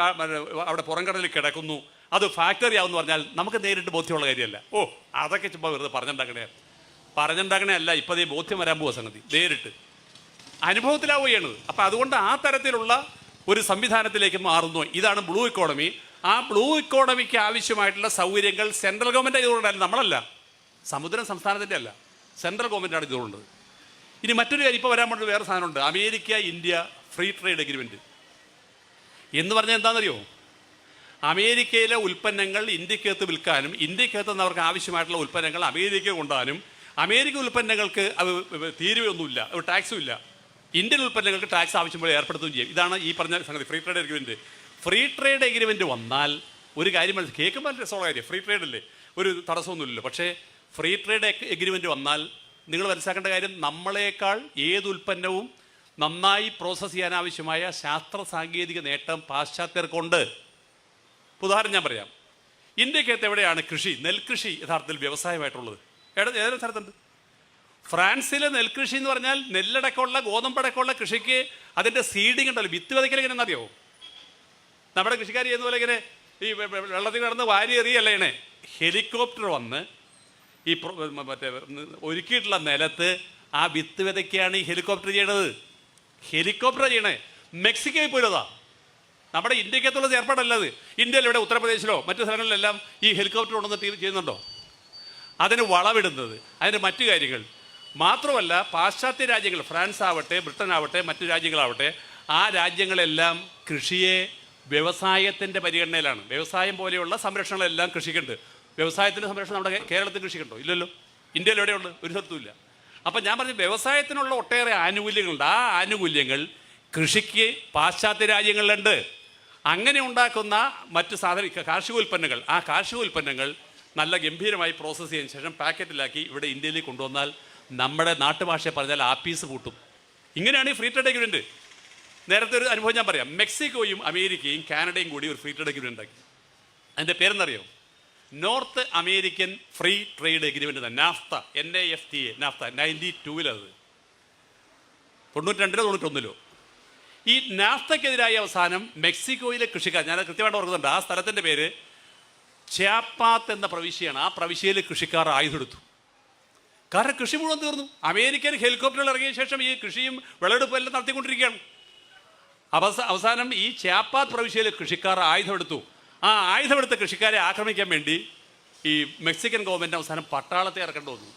അവിടെ പുറംകടലിൽ കിടക്കുന്നു, അത് ഫാക്ടറി ആവുമെന്ന് പറഞ്ഞാൽ നമുക്ക് നേരിട്ട് ബോധ്യമുള്ള കാര്യമല്ല. അതൊക്കെ ചുമ്മാ വെറുതെ പറഞ്ഞുണ്ടാക്കണേ അല്ല. ഇപ്പോൾ അതേ ബോധ്യം വരാൻ പോവുക സംഗതി, നേരിട്ട് അനുഭവത്തിലാവുകയാണ്. അപ്പം അതുകൊണ്ട് ആ തരത്തിലുള്ള ഒരു സംവിധാനത്തിലേക്ക് മാറുന്നു. ഇതാണ് ബ്ലൂ ഇക്കോണമി. ആ ബ്ലൂ ഇക്കോണമിക്ക് ആവശ്യമായിട്ടുള്ള സൗകര്യങ്ങൾ സെൻട്രൽ ഗവൺമെൻറ് ചെയ്തുകൊണ്ടല്ല, നമ്മളല്ല, സമുദ്രം സംസ്ഥാനത്തിൻ്റെ അല്ല, സെൻട്രൽ ഗവൺമെൻറ്റാണ് ചെയ്തുകൊണ്ടത്. ഇനി മറ്റൊരു കാര്യം, ഇപ്പോൾ വരാൻ വേണ്ടി വേറെ സാധനമുണ്ട്. America India free trade agreement എന്ന് പറഞ്ഞാൽ എന്താണെന്നറിയോ? അമേരിക്കയിലെ ഉൽപ്പന്നങ്ങൾ ഇന്ത്യക്കകത്ത് വിൽക്കാനും ഇന്ത്യക്കകത്ത് നിന്ന് അവർക്ക് ആവശ്യമായിട്ടുള്ള ഉൽപ്പന്നങ്ങൾ അമേരിക്ക കൊണ്ടുപോകാനും, അമേരിക്കൻ ഉൽപ്പന്നങ്ങൾക്ക് അത് തീരുവയൊന്നുമില്ല, ടാക്സും ഇല്ല, ഇന്ത്യൻ ഉൽപ്പന്നങ്ങൾക്ക് ടാക്സ് ആവശ്യമ്പോൾ ഏർപ്പെടുത്തുകയും ചെയ്യും. ഇതാണ് ഈ പറഞ്ഞ സംഗതി, free trade agreement. Free trade agreement വന്നാൽ ഒരു കാര്യം കേൾക്കുമ്പോൾ രസമുള്ള കാര്യം, ഫ്രീ ട്രേഡ് അല്ലേ, ഒരു തടസ്സമൊന്നുമില്ലല്ലോ. പക്ഷേ ഫ്രീ ട്രേഡ് എഗ്രിമെൻറ്റ് വന്നാൽ നിങ്ങൾ മനസ്സിലാക്കേണ്ട കാര്യം, നമ്മളെക്കാൾ ഏത് ഉൽപ്പന്നവും നന്നായി പ്രോസസ്സ് ചെയ്യാനാവശ്യമായ ശാസ്ത്ര സാങ്കേതിക നേട്ടം പാശ്ചാത്യർക്കുണ്ട്. ഉദാഹരണം ഞാൻ പറയാം. ഇന്ത്യക്കകത്ത് എവിടെയാണ് കൃഷി, നെൽകൃഷി യഥാർത്ഥത്തിൽ വ്യവസായമായിട്ടുള്ളത്? ഏതൊരു സ്ഥലത്തുണ്ട്. ഫ്രാൻസിലെ നെൽകൃഷി എന്ന് പറഞ്ഞാൽ നെല്ലടക്കമുള്ള ഗോതമ്പടക്കമുള്ള കൃഷിക്ക് അതിൻ്റെ സീഡിങ് ഉണ്ടല്ലോ, വിത്ത് വിതയ്ക്കൽ എങ്ങനെ അറിയോ? നമ്മുടെ കൃഷിക്കാർ ചെയ്യുന്ന പോലെ ഇങ്ങനെ ഈ വെള്ളത്തിൽ കിടന്ന് വാരി എറിയല്ലേ, ഹെലികോപ്റ്റർ വന്ന് ഈ മറ്റേ ഒരുക്കിയിട്ടുള്ള നിലത്ത് ആ വിത്ത് വിതയ്ക്കാണ് ഈ ഹെലികോപ്റ്റർ ചെയ്യണത്. ഹെലികോപ്റ്റർ ചെയ്യണേ. മെക്സിക്കോയിൽ പോയതാ. നമ്മുടെ ഇന്ത്യക്കകത്തുള്ളത് ഏർപ്പാടല്ലത്. ഇന്ത്യയിൽ ഇവിടെ ഉത്തർപ്രദേശിലോ മറ്റു സ്ഥലങ്ങളിലെല്ലാം ഈ ഹെലികോപ്റ്റർ കൊണ്ടുവന്നിട്ട് ചെയ്യുന്നുണ്ടോ? അതിന് വളവിടുന്നത്, അതിന് മറ്റു കാര്യങ്ങൾ മാത്രമല്ല. പാശ്ചാത്യ രാജ്യങ്ങൾ, ഫ്രാൻസ് ആവട്ടെ, ബ്രിട്ടൻ ആവട്ടെ, മറ്റു രാജ്യങ്ങളാവട്ടെ, ആ രാജ്യങ്ങളെല്ലാം കൃഷിയെ വ്യവസായത്തിൻ്റെ പരിഗണനയിലാണ്. വ്യവസായം പോലെയുള്ള സംരക്ഷണങ്ങളെല്ലാം കൃഷിക്കുണ്ട്. വ്യവസായത്തിൻ്റെ സംരക്ഷണം നമ്മുടെ കേരളത്തിൽ കൃഷിക്കുണ്ടോ? ഇല്ലല്ലോ. ഇന്ത്യയിൽ എവിടെയുണ്ട്? ഒരു സ്ഥലത്തുമില്ല. അപ്പം ഞാൻ പറഞ്ഞു, വ്യവസായത്തിനുള്ള ഒട്ടേറെ ആനുകൂല്യങ്ങളുണ്ട്. ആ ആനുകൂല്യങ്ങൾ കൃഷിക്ക് പാശ്ചാത്യ രാജ്യങ്ങളിലുണ്ട്. അങ്ങനെ ഉണ്ടാക്കുന്ന മറ്റ് കാർഷിക ഉൽപ്പന്നങ്ങൾ, ആ കാർഷിക ഉൽപ്പന്നങ്ങൾ നല്ല ഗംഭീരമായി പ്രോസസ്സ് ചെയ്തതിന് ശേഷം പാക്കറ്റിലാക്കി ഇവിടെ ഇന്ത്യയിലേക്ക് കൊണ്ടുവന്നാൽ നമ്മുടെ നാട്ടുഭാഷയെ പറഞ്ഞാൽ ആപ്പീസ് പൂട്ടും. ഇങ്ങനെയാണ് ഈ ഫ്രീ ട്രേഡ് എഗ്രിമെൻറ്റ്. നേരത്തെ ഒരു അനുഭവം ഞാൻ പറയാം. മെക്സിക്കോയും അമേരിക്കയും കാനഡയും കൂടി ഒരു ഫ്രീ ട്രേഡ് എഗ്രിമെൻ്റ് ഉണ്ടാക്കി. അതിൻ്റെ പേരെന്നറിയോ? North American free trade agreement. NAFTA, NAFTA, NAFTA. 92-ലത്, 92-ലോ 91-ലോ. ഈ നാഫ്തക്കെതിരായ അവസാനം മെക്സിക്കോയിലെ കൃഷിക്കാർ, ഞാൻ കൃത്യമായിട്ട് ഓർക്കുന്നുണ്ട്, ആ സ്ഥലത്തിൻ്റെ പേര് ച്യാപ്പാത്ത് എന്ന പ്രവിശ്യയാണ്. ആ പ്രവിശ്യയിലെ കൃഷിക്കാർ ആയുധെടുത്തു. കാരണം കൃഷി മുഴുവൻ തീർന്നു. അമേരിക്കൻ ഹെലികോപ്റ്ററിൽ ഇറങ്ങിയ ശേഷം ഈ കൃഷിയും വിളവെടുപ്പും എല്ലാം നടത്തിക്കൊണ്ടിരിക്കുകയാണ്. അവസാനം ഈ ച്യാപ്പാത്ത് പ്രവിശ്യയിലെ കൃഷിക്കാർ ആയുധമെടുത്തു. ആ ആയുധമെടുത്ത കൃഷിക്കാരെ ആക്രമിക്കാൻ വേണ്ടി ഈ മെക്സിക്കൻ ഗവൺമെൻറ് അവസാനം പട്ടാളത്തെ ഇറക്കേണ്ടി വന്നു.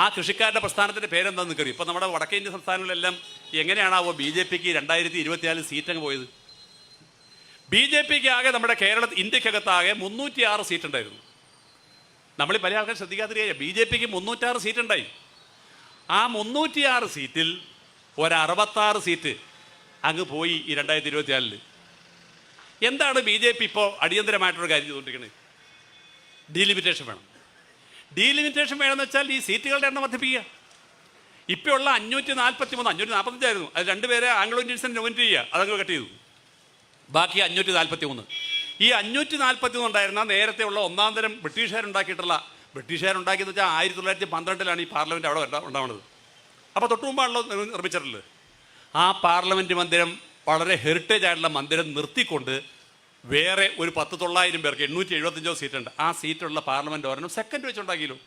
ആ കൃഷിക്കാരുടെ പ്രസ്ഥാനത്തിൻ്റെ പേരെന്താണെന്ന് നിൽക്കറിയും. ഇപ്പോൾ നമ്മുടെ വടക്കേ ഇന്ത്യൻ സംസ്ഥാനങ്ങളിലെല്ലാം എങ്ങനെയാണാവോ BJPക്ക് 2024 സീറ്റങ്ങ് പോയത്? BJPക്ക് ആകെ നമ്മുടെ ഇന്ത്യക്കകത്താകെ 306 സീറ്റ് ഉണ്ടായിരുന്നു. നമ്മൾ പല ആൾക്കാർ ശ്രദ്ധിക്കാതിരിക്കുക. BJPക്ക് 306 സീറ്റ് ഉണ്ടായി. ആ 306 സീറ്റിൽ 66 സീറ്റ് അങ്ങ് പോയി ഈ 2024. എന്താണ് BJP ഇപ്പോൾ അടിയന്തരമായിട്ടൊരു കാര്യം ചെയ്തുകൊണ്ടിരിക്കുന്നത്? ഡീലിമിറ്റേഷൻ വേണം. ഡീലിമിറ്റേഷൻ വേണമെന്ന് വെച്ചാൽ ഈ സീറ്റുകളുടെ എണ്ണം വർദ്ധിപ്പിക്കുക. ഇപ്പോൾ ഉള്ള 543, 545 ആയിരുന്നു. അത് 2 പേരെ ആംഗ്ലോ ഇന്ത്യൻസിനെ നോമിനേറ്റ് ചെയ്യുക, അതങ്ങ് കട്ട് ചെയ്തു. ബാക്കി 543. ഈ 543 ഉണ്ടായിരുന്ന നേരത്തെ ഉള്ള ഒന്നാം തരം ബ്രിട്ടീഷുകാരുണ്ടാക്കിയെന്ന് വെച്ചാൽ 1912-ലാണ് ഈ പാർലമെൻറ്റ് അവിടെ ഉണ്ടാവുന്നത്. അപ്പോൾ തൊട്ടു മുമ്പാണല്ലോ നിർമ്മിച്ചിട്ടുള്ളത്. ആ പാർലമെൻറ്റ് മന്ദിരം വളരെ ഹെറിറ്റേജ് ആയിട്ടുള്ള മന്ദിരം നിർത്തിക്കൊണ്ട് വേറെ ഒരു 10,900 പേർക്ക് 875 സീറ്റുണ്ട്. ആ സീറ്റുള്ള പാർലമെൻറ്റ് ഒരെണ്ണം സെക്കൻഡ് വെച്ചുണ്ടാക്കിയല്ലോ.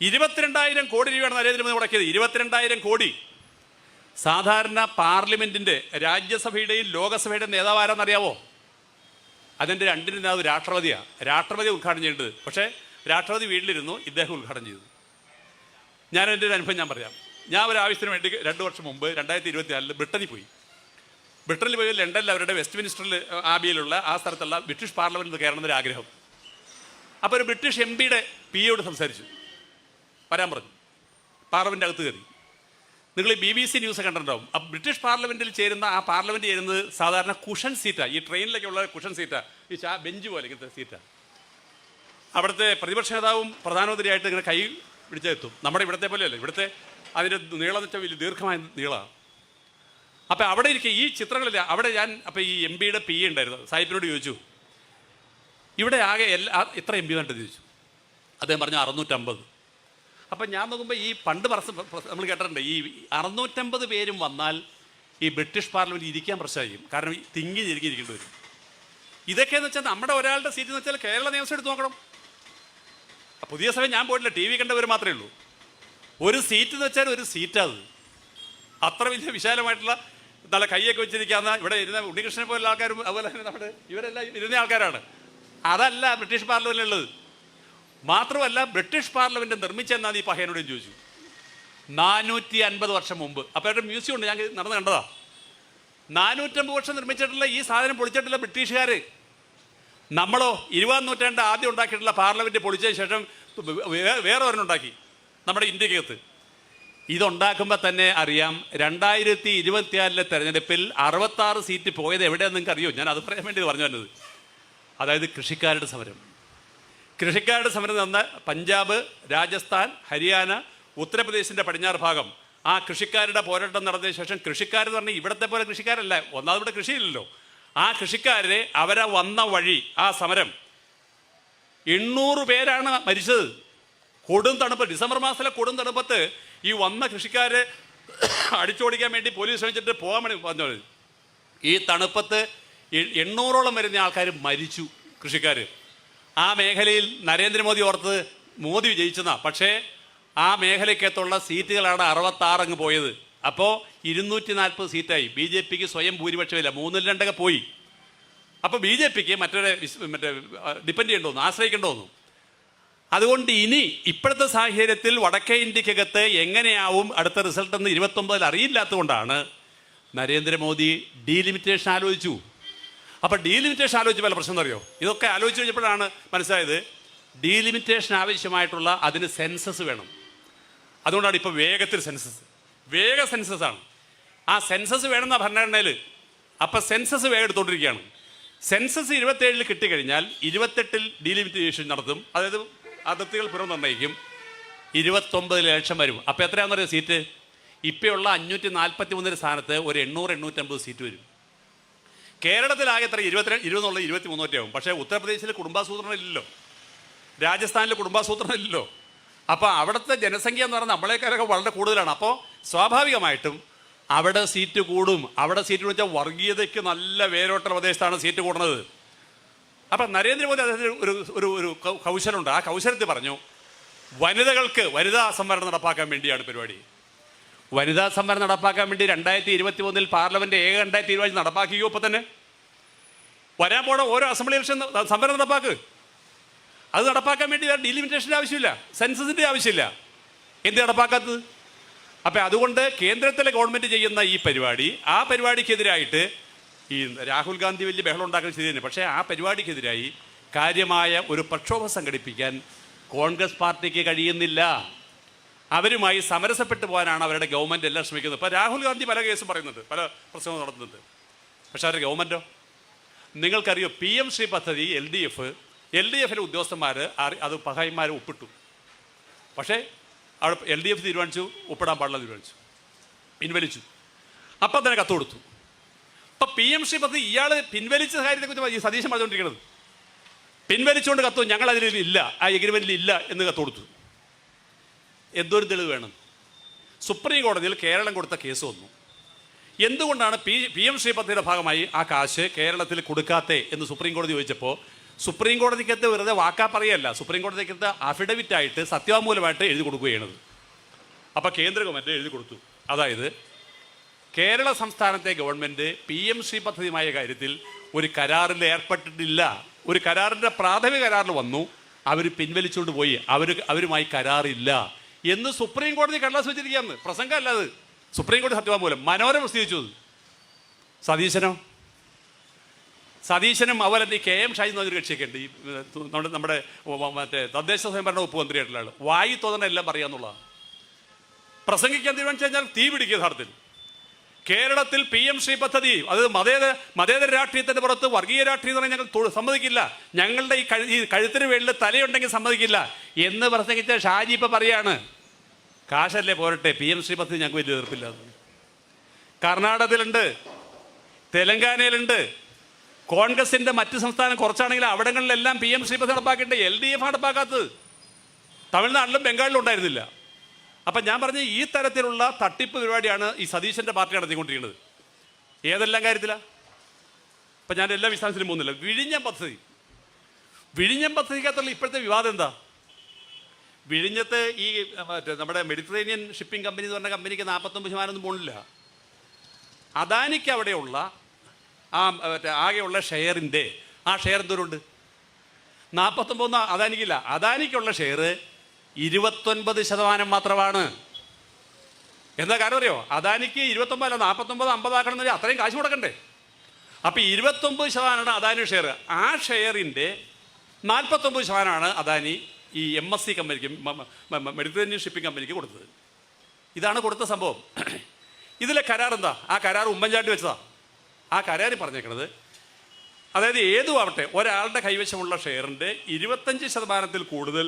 22,000 കോടി രൂപയാണ് നരേന്ദ്രമോദി മുടക്കിയത്. 22,000 കോടി. സാധാരണ പാർലമെൻറ്റിൻ്റെ, രാജ്യസഭയുടെയും ലോകസഭയുടെയും നേതാവ് ആരാന്നറിയാവോ? അതിൻ്റെ രണ്ടിനും നേതാവ് രാഷ്ട്രപതിയാണ്. രാഷ്ട്രപതി ഉദ്ഘാടനം ചെയ്യേണ്ടത്. പക്ഷേ രാഷ്ട്രപതി വീട്ടിലിരുന്നു, ഇദ്ദേഹം ഉദ്ഘാടനം ചെയ്തു. എൻ്റെ ഒരു അനുഭവം ഞാൻ പറയാം. ഞാൻ ഒരു ആവശ്യത്തിന് വേണ്ടി 2 വർഷം മുമ്പ് 2024 ബ്രിട്ടനിൽ പോയി. ബ്രിട്ടനിൽ പോയി ലണ്ടനിൽ അവരുടെ വെസ്റ്റ്മിനിസ്റ്ററിൽ ആബിയിലുള്ള ആ സ്ഥലത്തുള്ള ബ്രിട്ടീഷ് പാർലമെൻറ്റിൽ കയറണമെന്നൊരു ആഗ്രഹം. അപ്പോൾ ഒരു ബ്രിട്ടീഷ് MPയുടെ PAയോട് സംസാരിച്ചു, വരാൻ പറഞ്ഞു. പാർലമെൻറ്റ് അകത്ത് കയറി. നിങ്ങൾ ഈ BBC ന്യൂസ് കണ്ടിട്ടുണ്ടാവും. ആ ബ്രിട്ടീഷ് പാർലമെൻറ്റിൽ ചേരുന്ന, ആ പാർലമെൻറ്റ് ചേരുന്നത് സാധാരണ കുഷൻ സീറ്റാണ്. ഈ ട്രെയിനിലൊക്കെയുള്ള കുഷൻ സീറ്റാണ്. ഈ ബെഞ്ച് പോലെ ഇങ്ങനത്തെ സീറ്റാണ്. അവിടുത്തെ പ്രതിപക്ഷ നേതാവും പ്രധാനമന്ത്രിയായിട്ട് ഇങ്ങനെ കൈ പിടിച്ചെത്തും. നമ്മുടെ ഇവിടുത്തെ പോലെയല്ല. ഇവിടുത്തെ അതിൻ്റെ നീളം എന്ന് വെച്ചാൽ വലിയ ദീർഘമായ നീളമാണ്. അപ്പോൾ അവിടെ ഇരിക്കുക ഈ ചിത്രങ്ങളില്ല. അവിടെ ഞാൻ അപ്പോൾ ഈ MPയുടെ PA ഉണ്ടായിരുന്നു. സാഹിബിനോട് ചോദിച്ചു, ഇവിടെ ആകെ എത്ര MP വേണ്ടത് ചോദിച്ചു. അദ്ദേഹം പറഞ്ഞു 650. അപ്പം ഞാൻ നോക്കുമ്പോൾ ഈ പണ്ട് നമ്മൾ കേട്ടിട്ടുണ്ട്, ഈ 650 പേരും വന്നാൽ ഈ ബ്രിട്ടീഷ് പാർലമെൻറ്റ് ഇരിക്കാൻ പ്രശ്നമായിരിക്കും. കാരണം തിങ്ങിയിരിക്കേണ്ടി വരും. ഇതൊക്കെയെന്ന് വെച്ചാൽ നമ്മുടെ ഒരാളുടെ സീറ്റ് എന്ന് വെച്ചാൽ കേരള നിയമസം എടുത്ത് നോക്കണം. പുതിയ സഭ ഞാൻ പോയിട്ടില്ല, TV കണ്ടവർ മാത്രമേ ഉള്ളൂ. ഒരു സീറ്റ് എന്ന് വെച്ചാൽ ഒരു സീറ്റാത്. അത്ര വലിയ വിശാലമായിട്ടുള്ള നല്ല കൈയൊക്കെ വെച്ചിരിക്കാവുന്ന, ഇവിടെ ഇരുന്ന ഉണ്ണികൃഷ്ണനെ പോലുള്ള ആൾക്കാരും അതുപോലെ തന്നെ നമ്മുടെ ഇവരെല്ലാം ഇരുന്ന ആൾക്കാരാണ്. അതല്ല ബ്രിട്ടീഷ് പാർലമെൻറ്റിലുള്ളത്. മാത്രമല്ല ബ്രിട്ടീഷ് പാർലമെൻറ്റ് നിർമ്മിച്ചെന്നാണ് ഈ പഹയനോടും ചോദിച്ചു. 450 വർഷം മുമ്പ്. അപ്പോൾ അവരുടെ മ്യൂസിയം ഉണ്ട്, ഞാൻ നടന്ന് കണ്ടതാ. 450 വർഷം നിർമ്മിച്ചിട്ടുള്ള ഈ സാധനം പൊളിച്ചിട്ടുള്ള ബ്രിട്ടീഷുകാർ. നമ്മളോ 20-ാം നൂറ്റാണ്ട് ആദ്യം ഉണ്ടാക്കിയിട്ടുള്ള പാർലമെൻറ്റ് പൊളിച്ചതിന് ശേഷം വേറെ ഒരെണ്ണം ഉണ്ടാക്കി നമ്മുടെ ഇന്ത്യക്കകത്ത്. ഇതുണ്ടാക്കുമ്പോൾ തന്നെ അറിയാം 2024 തെരഞ്ഞെടുപ്പിൽ 66 സീറ്റ് പോയത് എവിടെയാണെന്ന് നിങ്ങൾക്ക് അറിയോ? ഞാൻ അത് പറയാൻ വേണ്ടി പറഞ്ഞു വന്നത്. അതായത് കൃഷിക്കാരുടെ സമരം. കൃഷിക്കാരുടെ സമരം നടന്ന പഞ്ചാബ്, രാജസ്ഥാൻ, ഹരിയാന, ഉത്തർപ്രദേശിൻ്റെ പടിഞ്ഞാറ് ഭാഗം. ആ കൃഷിക്കാരുടെ പോരാട്ടം നടന്നതിന് ശേഷം കൃഷിക്കാരെന്ന് പറഞ്ഞാൽ ഇവിടത്തെ പോലെ കൃഷിക്കാരല്ല. ഒന്നാമത് ഇവിടെ കൃഷിയില്ലല്ലോ. ആ കൃഷിക്കാരെ അവരെ വന്ന വഴി ആ സമരം 800 പേരാണ് മരിച്ചത്. കൊടും തണുപ്പ്, ഡിസംബർ മാസത്തിലെ കൊടും തണുപ്പത്ത് ഈ വന്ന കൃഷിക്കാരെ അടിച്ചോടിക്കാൻ വേണ്ടി പോലീസ് ശ്രമിച്ചിട്ട് പോകാൻ വേണ്ടി പറഞ്ഞത്. ഈ തണുപ്പത്ത് 800ഓളം വരുന്ന ആൾക്കാർ മരിച്ചു, കൃഷിക്കാർ. ആ മേഖലയിൽ നരേന്ദ്രമോദി ഓർത്ത് മോദി വിജയിച്ചതാ. പക്ഷേ ആ മേഖലയ്ക്കകത്തുള്ള സീറ്റുകളാണ് 66 അങ്ങ് പോയത്. അപ്പോൾ 240 സീറ്റായി. ബി ജെ പിക്ക് സ്വയം ഭൂരിപക്ഷമില്ല, 3-2 പോയി. അപ്പോൾ ബി ജെ പിക്ക് മറ്റേ ഡിപ്പെൻഡ് ചെയ്യണ്ടോന്നു, ആശ്രയിക്കേണ്ടോന്നു. അതുകൊണ്ട് ഇനി ഇപ്പോഴത്തെ സാഹചര്യത്തിൽ വടക്കേ ഇന്ത്യക്കകത്ത് എങ്ങനെയാവും അടുത്ത റിസൾട്ട് എന്ന് 29 അറിയില്ലാത്തതുകൊണ്ടാണ് നരേന്ദ്രമോദി ഡീലിമിറ്റേഷൻ ആലോചിച്ചു. അപ്പോൾ ഡീലിമിറ്റേഷൻ ആലോചിച്ച പല പ്രശ്നം അറിയോ? ഇതൊക്കെ ആലോചിച്ച് കഴിഞ്ഞപ്പോഴാണ് മനസ്സിലായത് ഡീലിമിറ്റേഷൻ ആവശ്യമായിട്ടുള്ള അതിന് സെൻസസ് വേണം. അതുകൊണ്ടാണ് ഇപ്പോൾ വേഗത്തിൽ വേഗ സെൻസസാണ്. ആ സെൻസസ് വേണമെന്ന ഭരണഘടനയിൽ. അപ്പം സെൻസസ് വേഗം എടുത്തുകൊണ്ടിരിക്കുകയാണ്. സെൻസസ് 27 കിട്ടിക്കഴിഞ്ഞാൽ 28 ഡീലിമിറ്റേഷൻ നടത്തും. അതായത് അതിർത്തികൾ പുനർനിർണ്ണയിക്കും. 29 ലക്ഷം വരും. അപ്പോൾ എത്രയാണെന്ന് പറയുക സീറ്റ്? ഇപ്പോഴുള്ള 543 സ്ഥാനത്ത് ഒരു 800-850 സീറ്റ് വരും. കേരളത്തിലാകെ എത്ര? 20 23 ആവും. പക്ഷേ ഉത്തർപ്രദേശിൽ കുടുംബാസൂത്രണം ഇല്ലല്ലോ, രാജസ്ഥാനിൽ കുടുംബാസൂത്രണം ഇല്ലല്ലോ. അപ്പോൾ അവിടുത്തെ ജനസംഖ്യ എന്ന് പറഞ്ഞാൽ നമ്മളെക്കാരൊക്കെ വളരെ കൂടുതലാണ്. അപ്പോൾ സ്വാഭാവികമായിട്ടും അവിടെ സീറ്റ് കൂടും. അവിടെ സീറ്റ് വെച്ചാൽ വർഗീയതയ്ക്ക് നല്ല വേരോട്ട പ്രദേശത്താണ് സീറ്റ് കൂടുന്നത്. അപ്പം നരേന്ദ്രമോദി അദ്ദേഹത്തിന് ഒരു കൗശലമുണ്ട്. ആ കൗശലത്തിൽ പറഞ്ഞു വനിതകൾക്ക് വനിതാ സംവരണം നടപ്പാക്കാൻ വേണ്ടിയാണ് പരിപാടി. വനിതാ സംവരണം നടപ്പാക്കാൻ വേണ്ടി 2021 പാർലമെന്റ് ഏക തീരുമാനിച്ച് നടപ്പാക്കിയോ? ഇപ്പം തന്നെ വരാൻ പോണ ഓരോ അസംബ്ലി ഇലക്ഷൻ സംവരണം നടപ്പാക്ക്. അത് നടപ്പാക്കാൻ വേണ്ടി ഡീലിമിറ്റേഷൻ്റെ ആവശ്യമില്ല, സെൻസസിൻ്റെ ആവശ്യമില്ല. എന്ത് നടപ്പാക്കാത്തത്? അപ്പം അതുകൊണ്ട് കേന്ദ്രത്തിലെ ഗവൺമെൻറ് ചെയ്യുന്ന ഈ പരിപാടി, ആ പരിപാടിക്കെതിരായിട്ട് ഈ രാഹുൽ ഗാന്ധി വലിയ ബഹളം ഉണ്ടാക്കുന്ന ശരി തന്നെ. പക്ഷേ ആ പരിപാടിക്കെതിരായി കാര്യമായ ഒരു പ്രക്ഷോഭം സംഘടിപ്പിക്കാൻ കോൺഗ്രസ് പാർട്ടിക്ക് കഴിയുന്നില്ല. അവരുമായി സമരസപ്പെട്ടു പോകാനാണ് അവരുടെ ഗവൺമെൻറ് എല്ലാം ശ്രമിക്കുന്നത്. ഇപ്പോൾ രാഹുൽ ഗാന്ധി പല കേസും പറയുന്നുണ്ട്, പല പ്രശ്നവും നടത്തുന്നുണ്ട്. പക്ഷേ അവരുടെ ഗവൺമെൻറ്റോ? നിങ്ങൾക്കറിയോ PM ശ്രീ പദ്ധതി LDF ഉദ്യോഗസ്ഥന്മാർ അത് പഹായിമാർ ഒപ്പിട്ടു. പക്ഷേ അവിടെ LDF തീരുമാനിച്ചു ഒപ്പിടാൻ പാടില്ല, തീരുമാനിച്ചു, പിൻവലിച്ചു. അപ്പം തന്നെ കത്ത് കൊടുത്തു. അപ്പം PM ശ്രീ പദ്ധതി ഇയാൾ പിൻവലിച്ച കാര്യത്തെക്കുറിച്ച് ഈ സതീശൻ പറഞ്ഞുകൊണ്ടിരിക്കുന്നത്. പിൻവലിച്ചുകൊണ്ട് കത്തു ഞങ്ങളതിലില്ല, ആ എഗ്രിമെൻറ്റിൽ ഇല്ല എന്ന് കത്ത് കൊടുത്തു. എന്തൊരു തെളിവ് വേണം? സുപ്രീം കോടതിയിൽ കേരളം കൊടുത്ത കേസ് വന്നു. എന്തുകൊണ്ടാണ് PM ശ്രീ പദ്ധതിയുടെ ഭാഗമായി ആ കാശ് കേരളത്തിൽ കൊടുക്കാത്തേ എന്ന് സുപ്രീം കോടതി ചോദിച്ചപ്പോൾ സുപ്രീം കോടതിക്കകത്ത് വെറുതെ വാക്കാ പറയല്ല, സുപ്രീം കോടതിക്കകത്ത് അഫിഡവിറ്റായിട്ട് സത്യവാങ്മൂലമായിട്ട് എഴുതി കൊടുക്കുകയാണത്. അപ്പോൾ കേന്ദ്ര ഗവൺമെൻറ് എഴുതി കൊടുത്തു. അതായത് കേരള സംസ്ഥാനത്തെ ഗവൺമെൻറ് PM ശ്രീ പദ്ധതിയുമായ കാര്യത്തിൽ ഒരു കരാറിൽ ഏർപ്പെട്ടിട്ടില്ല. ഒരു കരാറിൻ്റെ പ്രാഥമിക കരാറിൽ വന്നു, അവർ പിൻവലിച്ചുകൊണ്ട് പോയി, അവരുമായി കരാറില്ല എന്ന് സുപ്രീം കോടതി കടലാസ് വെച്ചിരിക്കുകയാണ്. പ്രസംഗമല്ല അത്, സുപ്രീം കോടതി സത്യവാങ്മൂലം. മനോരമ പ്രസിദ്ധീകരിച്ചു. സതീശനും അതുപോലെ ഈ KM ഷാജി എന്ന് പറഞ്ഞൊരു കക്ഷിയൊക്കെ ഉണ്ട്, ഈ നമ്മുടെ മറ്റേ തദ്ദേശ സ്വയംഭരണ വകുപ്പ് മന്ത്രിയായിട്ടുള്ള ആൾ. വായി തോന്നണ എല്ലാം പറയാന്നുള്ളതാണ്. പ്രസംഗിക്കാൻ തീരുമാനിച്ചു കഴിഞ്ഞാൽ തീ പിടിക്കുക യഥാർത്ഥത്തിൽ. കേരളത്തിൽ PM ശ്രീ പദ്ധതി അത് മതേതര രാഷ്ട്രീയത്തിൻ്റെ പുറത്ത് വർഗീയ രാഷ്ട്രീയം എന്ന് പറഞ്ഞാൽ ഞങ്ങൾ സമ്മതിക്കില്ല, ഞങ്ങളുടെ ഈ കഴുത്തിന് വേണ്ടിൽ തലയുണ്ടെങ്കിൽ സമ്മതിക്കില്ല എന്ന് പ്രസംഗിച്ച ഷാജി ഇപ്പം പറയാണ് കാശല്ലേ പോരട്ടെ, PM ശ്രീ പദ്ധതി ഞങ്ങൾക്ക് വലിയ എതിർപ്പില്ല. കർണാടകത്തിലുണ്ട്, തെലങ്കാനയിലുണ്ട്, കോൺഗ്രസിൻ്റെ മറ്റ് സംസ്ഥാനം കുറച്ചാണെങ്കിൽ അവിടങ്ങളിലെല്ലാം PM ശ്രീ പദ്ധതി നടപ്പാക്കിയിട്ട് LDF നടപ്പാക്കാത്തത്. തമിഴ്നാട്ടിലും ബംഗാളിലും ഉണ്ടായിരുന്നില്ല. അപ്പം ഞാൻ പറഞ്ഞ ഈ തരത്തിലുള്ള തട്ടിപ്പ് പരിപാടിയാണ് ഈ സതീശൻ്റെ പാർട്ടി നടത്തിക്കൊണ്ടിരിക്കുന്നത്. ഏതെല്ലാം കാര്യത്തിലാണ്? അപ്പം ഞാൻ എല്ലാ വിശദാംശത്തിലും പോകുന്നില്ല. വിഴിഞ്ഞം പദ്ധതിക്കകത്തുള്ള ഇപ്പോഴത്തെ വിവാദം എന്താ? വിഴിഞ്ഞത്ത് ഈ നമ്മുടെ മെഡിറ്ററേനിയൻ ഷിപ്പിംഗ് കമ്പനി എന്ന് പറഞ്ഞ കമ്പനിക്ക് 49% പോണില്ല. അദാനിക്ക് അവിടെയുള്ള ആകെയുള്ള ഷെയറിൻ്റെ ആ ഷെയർ എന്തോരുണ്ട്? 49 അദാനിക്കില്ല. അദാനിക്കുള്ള ഷെയർ 29% മാത്രമാണ്. എന്താ കാരണം അറിയോ? അദാനിക്ക് 29 അല്ല 49 50 ആക്കണമെന്ന് അത്രയും കാശ് കൊടുക്കണ്ടേ? അപ്പം 29% അദാനി ഷെയർ. ആ ഷെയറിൻ്റെ 49% അദാനി ഈ MSC കമ്പനിക്ക്, മെഡിറ്ററേനിയൻ ഷിപ്പിംഗ് കമ്പനിക്ക് കൊടുത്തത്. ഇതാണ് കൊടുത്ത സംഭവം. ഇതിലെ കരാർ എന്താ? ആ കരാർ ഉമ്മൻചാണ്ടി വെച്ചതാ. ആ കരാർ പറഞ്ഞേക്കണത്, അതായത് ഏതും ആവട്ടെ, ഒരാളുടെ കൈവശമുള്ള ഷെയറിൻ്റെ 25% കൂടുതൽ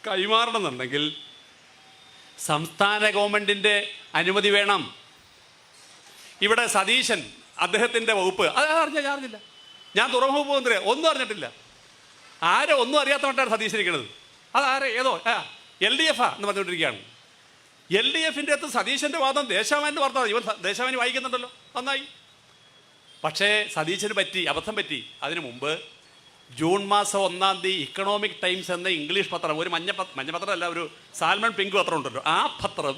കൈമാറണമെന്നുണ്ടെങ്കിൽ സംസ്ഥാന ഗവൺമെൻറ്റിൻ്റെ അനുമതി വേണം. ഇവിടെ സതീശൻ അദ്ദേഹത്തിൻ്റെ വകുപ്പ് അത് ഞാൻ അറിഞ്ഞില്ല. ഞാൻ തുറമുഖ വകുപ്പ് മന്ത്രി ഒന്നും അറിഞ്ഞിട്ടില്ല. ഒന്നും അറിയാത്തവട്ടാണ് സതീശൻ ഇരിക്കുന്നത്. ഏതോ LDF എന്ന് പറഞ്ഞുകൊണ്ടിരിക്കുകയാണ്. LDFൻ്റെ അകത്ത് സതീശൻ്റെ വാദം ദേശാഭിമാനിൻ്റെ വാർത്ത. ഇവൻ ദേശാഭിമാനി വായിക്കുന്നുണ്ടല്ലോ, നന്നായി. പക്ഷേ സതീശന് അബദ്ധം പറ്റി. അതിനു മുമ്പ് ജൂൺ മാസം 1-ാം തീയതി ഇക്കണോമിക് ടൈംസ് എന്ന ഇംഗ്ലീഷ് പത്രം, ഒരു മഞ്ഞപത്രമല്ല, ഒരു സാൽമൺ പിങ്ക് പത്രം ഉണ്ടല്ലോ, ആ പത്രം